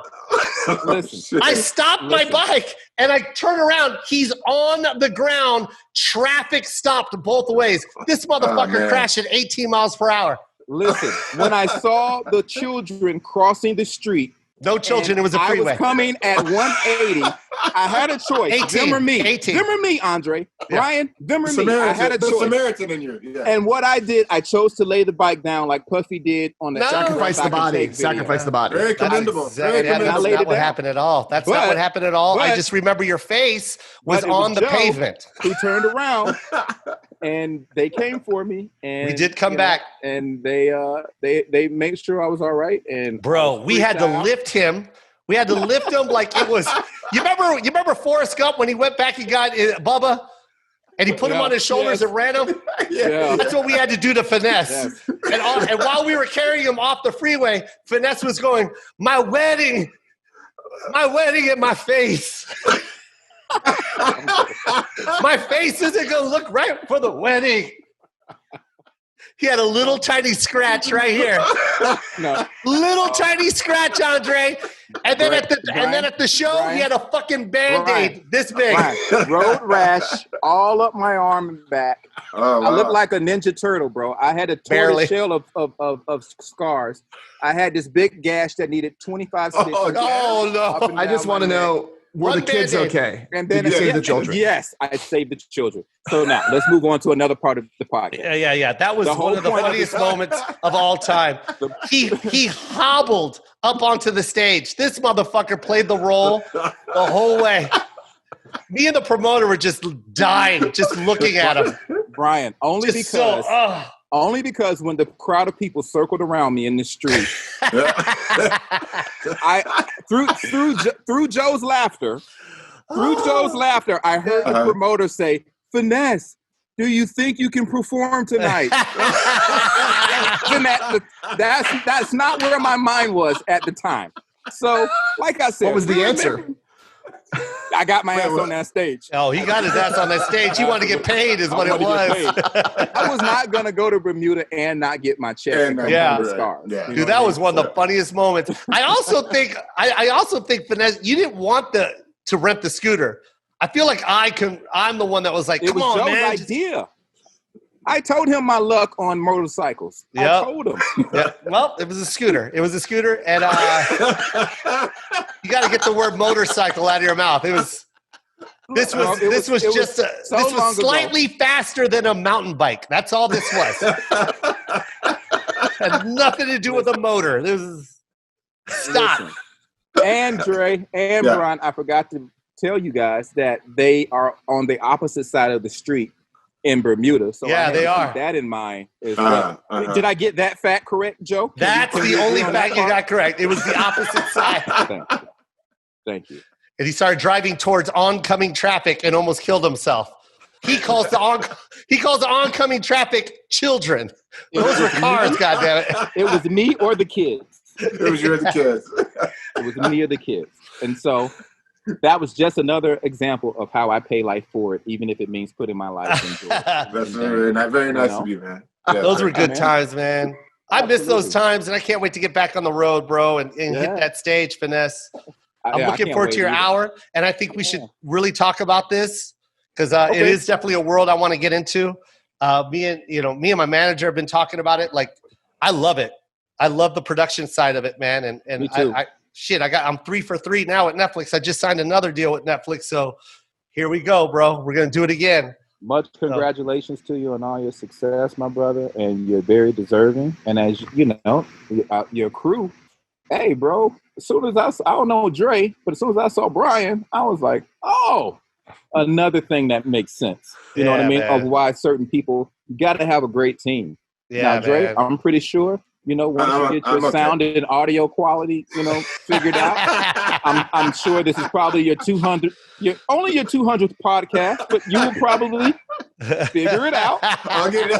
I stopped my bike and I turn around. He's on the ground. Traffic stopped both ways. This motherfucker crashed at 18 miles per hour. Listen, when I saw the children crossing the street, no children, it was a freeway. I was coming at 180 I had a choice. 18, Them or me. 18. Them or me, Andre. Yeah. Brian, them or me. I Samaritan, had a the choice. Samaritan in you. Yeah. And what I did, I chose to lay the bike down like Puffy did on the No. Sacrifice the Back and body. Take video. Sacrifice the body. Very That's commendable. exactly, Very that's I laid not it what down. happened at all. That's not But- what happened at all. I but- just remember your face was But it was on the Joe pavement. Who turned around and they came for me. And We did come you know, back. and they made sure I was all right. And Bro, we had to lift him. We had to lift him like it was. You remember Forrest Gump when he went back and got Bubba, and he put him on his shoulders and ran him. Yeah. That's what we had to do to Finesse. Yes. And while we were carrying him off the freeway, Finesse was going, "My wedding at my face. My face isn't gonna look right for the wedding." He had a little tiny scratch right here. No. Little tiny scratch, Andre. And then Brian, at the show, he had a fucking Band-Aid this big. Brian, road rash all up my arm and back. Oh, wow. I looked like a Ninja Turtle, bro. I had a Barely. tortoise shell of scars. I had this big gash that needed 25 stitches. Oh, up no. and I down just want to my neck. know, were One the kids Band-Aid. okay? And Did then you save the children? Yes, I saved the children. So now let's move on to another part of the podcast. Yeah. That was The whole one of the point of funniest this- moments of all time. He hobbled up onto the stage. This motherfucker played the role the whole way. Me and the promoter were just dying, just looking at him. Brian, only Just because so, only because when the crowd of people circled around me in the street, I through Joe's laughter, I heard the promoter say, "Finesse, do you think you can perform tonight?" And that's not where my mind was at the time. So, like I said, What was the answer? I got my ass on that stage. Oh, he got his ass on that stage. He wanted to get paid, is what it I wanted to was. get paid. I was not gonna go to Bermuda and not get my check. And and yeah. come the scars. Yeah. You know Dude, what that I was mean? one of the funniest moments. I also think Finesse, you didn't want to rent the scooter. I feel like I'm the one that was like, It come was on, Joe's man. idea. I told him my luck on motorcycles. Yep. I told him. Yeah, well, it was a scooter. And you got to get the word motorcycle out of your mouth. This was slightly faster than a mountain bike. That's all this was. Had nothing to do with a motor. This was stop. Listen, Andre and Yeah. Brian, I forgot to tell you guys that they are on the opposite side of the street in Bermuda. So Yeah, I had they to are. keep that in mind as well. Did I get that fact correct, Joe? That's Can the you only agree on fact that you part? got correct. It was the opposite side. Thank you. And he started driving towards oncoming traffic and almost killed himself. He calls the oncoming traffic children. Those were cars, goddammit. It was me or the kids. It was you and the kids. It was me or the kids. And so that was just another example of how I pay life forward, even if it means putting my life in joy. That's very nice of you, man. Yeah, Those were good man. times, man. I miss those times, and I can't wait to get back on the road, bro, and hit that stage, Finesse. I'm I looking can't forward wait to your either. hour, and I think we should really talk about this because it Okay. is definitely a world I want to get into. Me and my manager have been talking about it. Like, I love it. I love the production side of it, man. And Me too. I'm 3 for 3 now at Netflix. I just signed another deal with Netflix, so here we go, bro. We're gonna do it again. Much congratulations to you on all your success, my brother, and you're very deserving. And as you know, your crew, hey, bro, as soon as I don't know Dre, but as soon as I saw Brian, I was like, oh, another thing that makes sense. You know what I mean? man. Of why certain people got to have a great team. Yeah, Now, Dre, man. I'm pretty sure, once you get your I'm sound and audio quality, figured out, I'm sure this is probably your 200th podcast, but you will probably figure it out. I'll get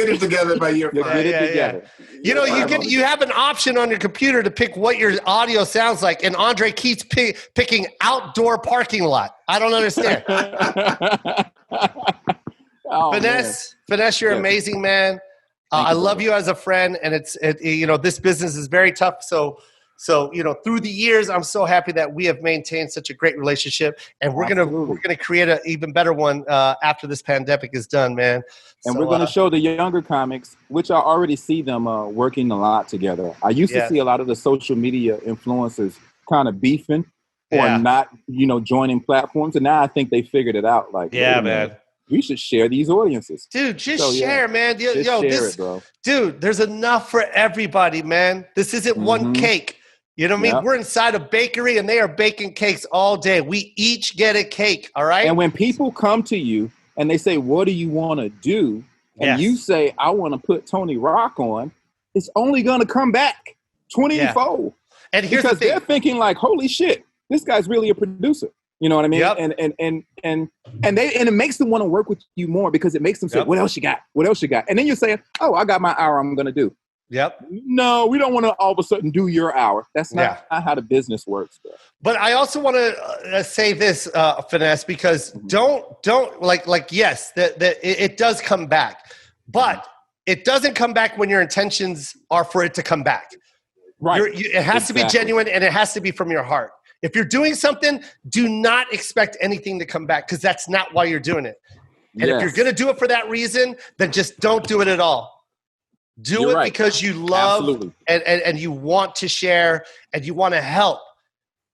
it together by year You'll 5. get it Yeah. together. You have an option on your computer to pick what your audio sounds like, and Andre keeps picking outdoor parking lot. I don't understand. Oh, Finesse, you're Yeah. amazing, man. Thank I you, love brother. you as a friend, and this business is very tough. So through the years, I'm so happy that we have maintained such a great relationship, and we're gonna create an even better one after this pandemic is done, man. And So, we're going to show the younger comics, which I already see them working a lot together. I used to see a lot of the social media influencers kind of beefing, or not, joining platforms. And now I think they figured it out. Like, yeah, man. We should share these audiences. Dude, share, man. Dude, there's enough for everybody, man. This isn't one cake. You know what I mean? We're inside a bakery and they are baking cakes all day. We each get a cake, all right? And when people come to you and they say, what do you want to do? And you say, I want to put Tony Rock on, it's only going to come back 20-fold. And here's because the thing. They're thinking like, holy shit, this guy's really a producer. You know what I mean? Yep. And it makes them want to work with you more because it makes them say, what else you got? What else you got? And then you're saying, oh, I got my hour I'm going to do. Yep. No, we don't want to all of a sudden do your hour. That's not how the business works, bro. But I also want to say this, Finesse, because don't yes, it does come back, but it doesn't come back when your intentions are for it to come back. Right. It has to be genuine and it has to be from your heart. If you're doing something, do not expect anything to come back because that's not why you're doing it. And if you're going to do it for that reason, then just don't do it at all. Do it because you love and you want to share and you want to help.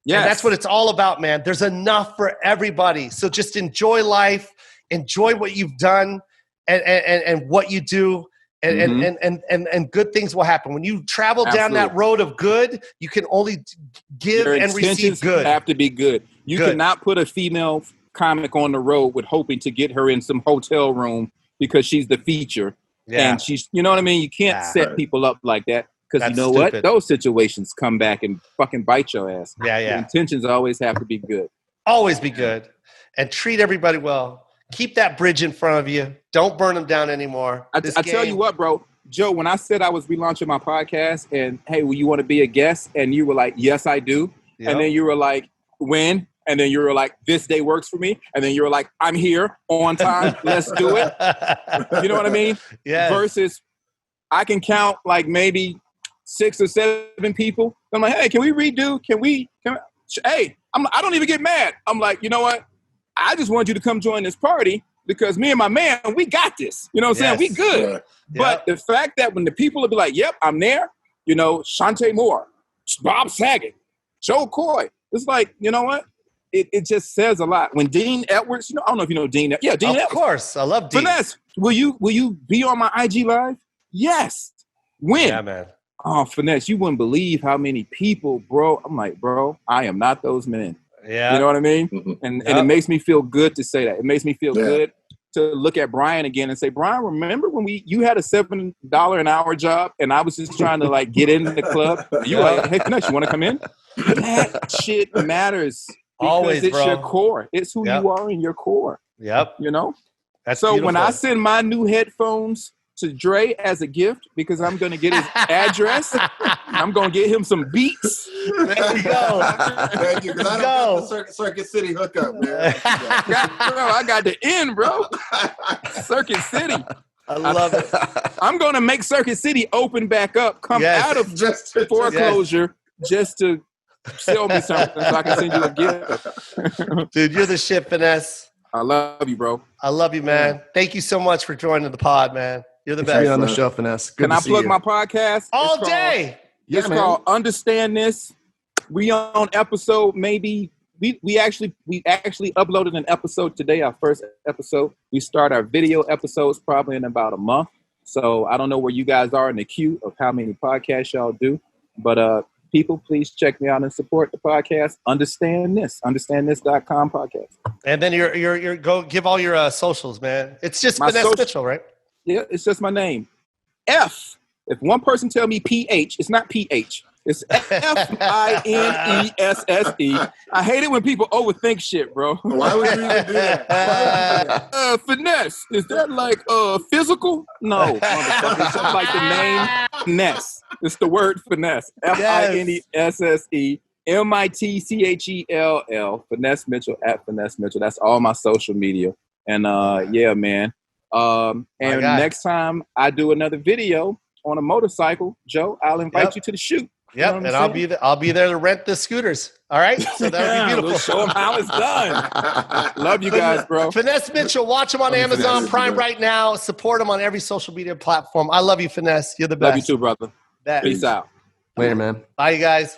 Yes. And that's what it's all about, man. There's enough for everybody. So just enjoy life, enjoy what you've done and what you do. And good things will happen. When you travel down that road of good, you can only give and receive good. Have to be good. You cannot put a female comic on the road with hoping to get her in some hotel room because she's the feature. Yeah. And she's, you know what I mean? You can't set people up like that because you know what? Those situations come back and fucking bite your ass. Yeah. The intentions always have to be good. Always be good. And treat everybody well. Keep that bridge in front of you. Don't burn them down anymore. I tell you what, bro. Joe, when I said I was relaunching my podcast and, hey, will you want to be a guest? And you were like, yes, I do. Yep. And then you were like, when? And then you were like, this day works for me. And then you were like, I'm here on time. Let's do it. You know what I mean? Yeah. Versus I can count like maybe 6 or 7 people. I'm like, hey, can we redo? Hey, I don't even get mad. I'm like, you know what? I just want you to come join this party because me and my man, we got this. You know what I'm saying? We good. Yeah. But the fact that when the people will be like, yep, I'm there, Shantae Moore, Bob Saget, Joe Koy, it's like, you know what? It just says a lot. When Dean Edwards, I don't know if you know Dean. Yeah, Dean Edwards. Of course. I love Dean. Finesse, will you be on my IG Live? Yes. When? Yeah, man. Oh, Finesse, you wouldn't believe how many people, bro. I'm like, bro, I am not those men. Yeah. You know what I mean? Mm-hmm. And it makes me feel good to say that. It makes me feel good to look at Brian again and say, Brian, remember when you had a $7 an hour job and I was just trying to like get into the club? You were like, hey, Finesse, you want to come in? That shit matters. Always, it's your core. It's who you are in your core. Yep. That's so beautiful. When I send my new headphones to Dre as a gift because I'm going to get his address, I'm going to get him some beats. There you go. Thank you. Because I don't got the Circuit City hookup, man. I got the end, bro. Circuit City. I love it. I'm going to make Circuit City open back up, come out of foreclosure just to sell me something so I can send you a gift. Dude, you're the shit, Finesse. I love you, bro. I love you, man. Thank you so much for joining the pod, man. You're the best. Being on the show, Finesse. Good Can I plug my podcast? All day. It's called Understand This. We on episode maybe. We actually uploaded an episode today, our first episode. We start our video episodes probably in about a month. So I don't know where you guys are in the queue of how many podcasts y'all do. But people, please check me out and support the podcast. UnderstandThis.com podcast. And then you're go give all your socials, man. It's just Finesse Mitchell, right? Yeah, it's just my name. F. If one person tell me PH, it's not PH. It's Finesse. I hate it when people overthink shit, bro. Why would you even do that? Finesse. Is that like physical? No. It's just like the name Finesse. It's the word finesse. FINESSE MITCHELL. Finesse Mitchell at Finesse Mitchell. That's all my social media. And yeah, man. And next time I do another video on a motorcycle, Joe, I'll invite you to the shoot. Yep, and I'll be there to rent the scooters. All right, so that'll be beautiful. We'll show them how it's done. Love you guys, bro. Finesse Mitchell, watch him on Amazon Prime right now. Support him on every social media platform. I love you, Finesse. You're the best. Love you too, brother. Peace out. Later, man. Bye, you guys.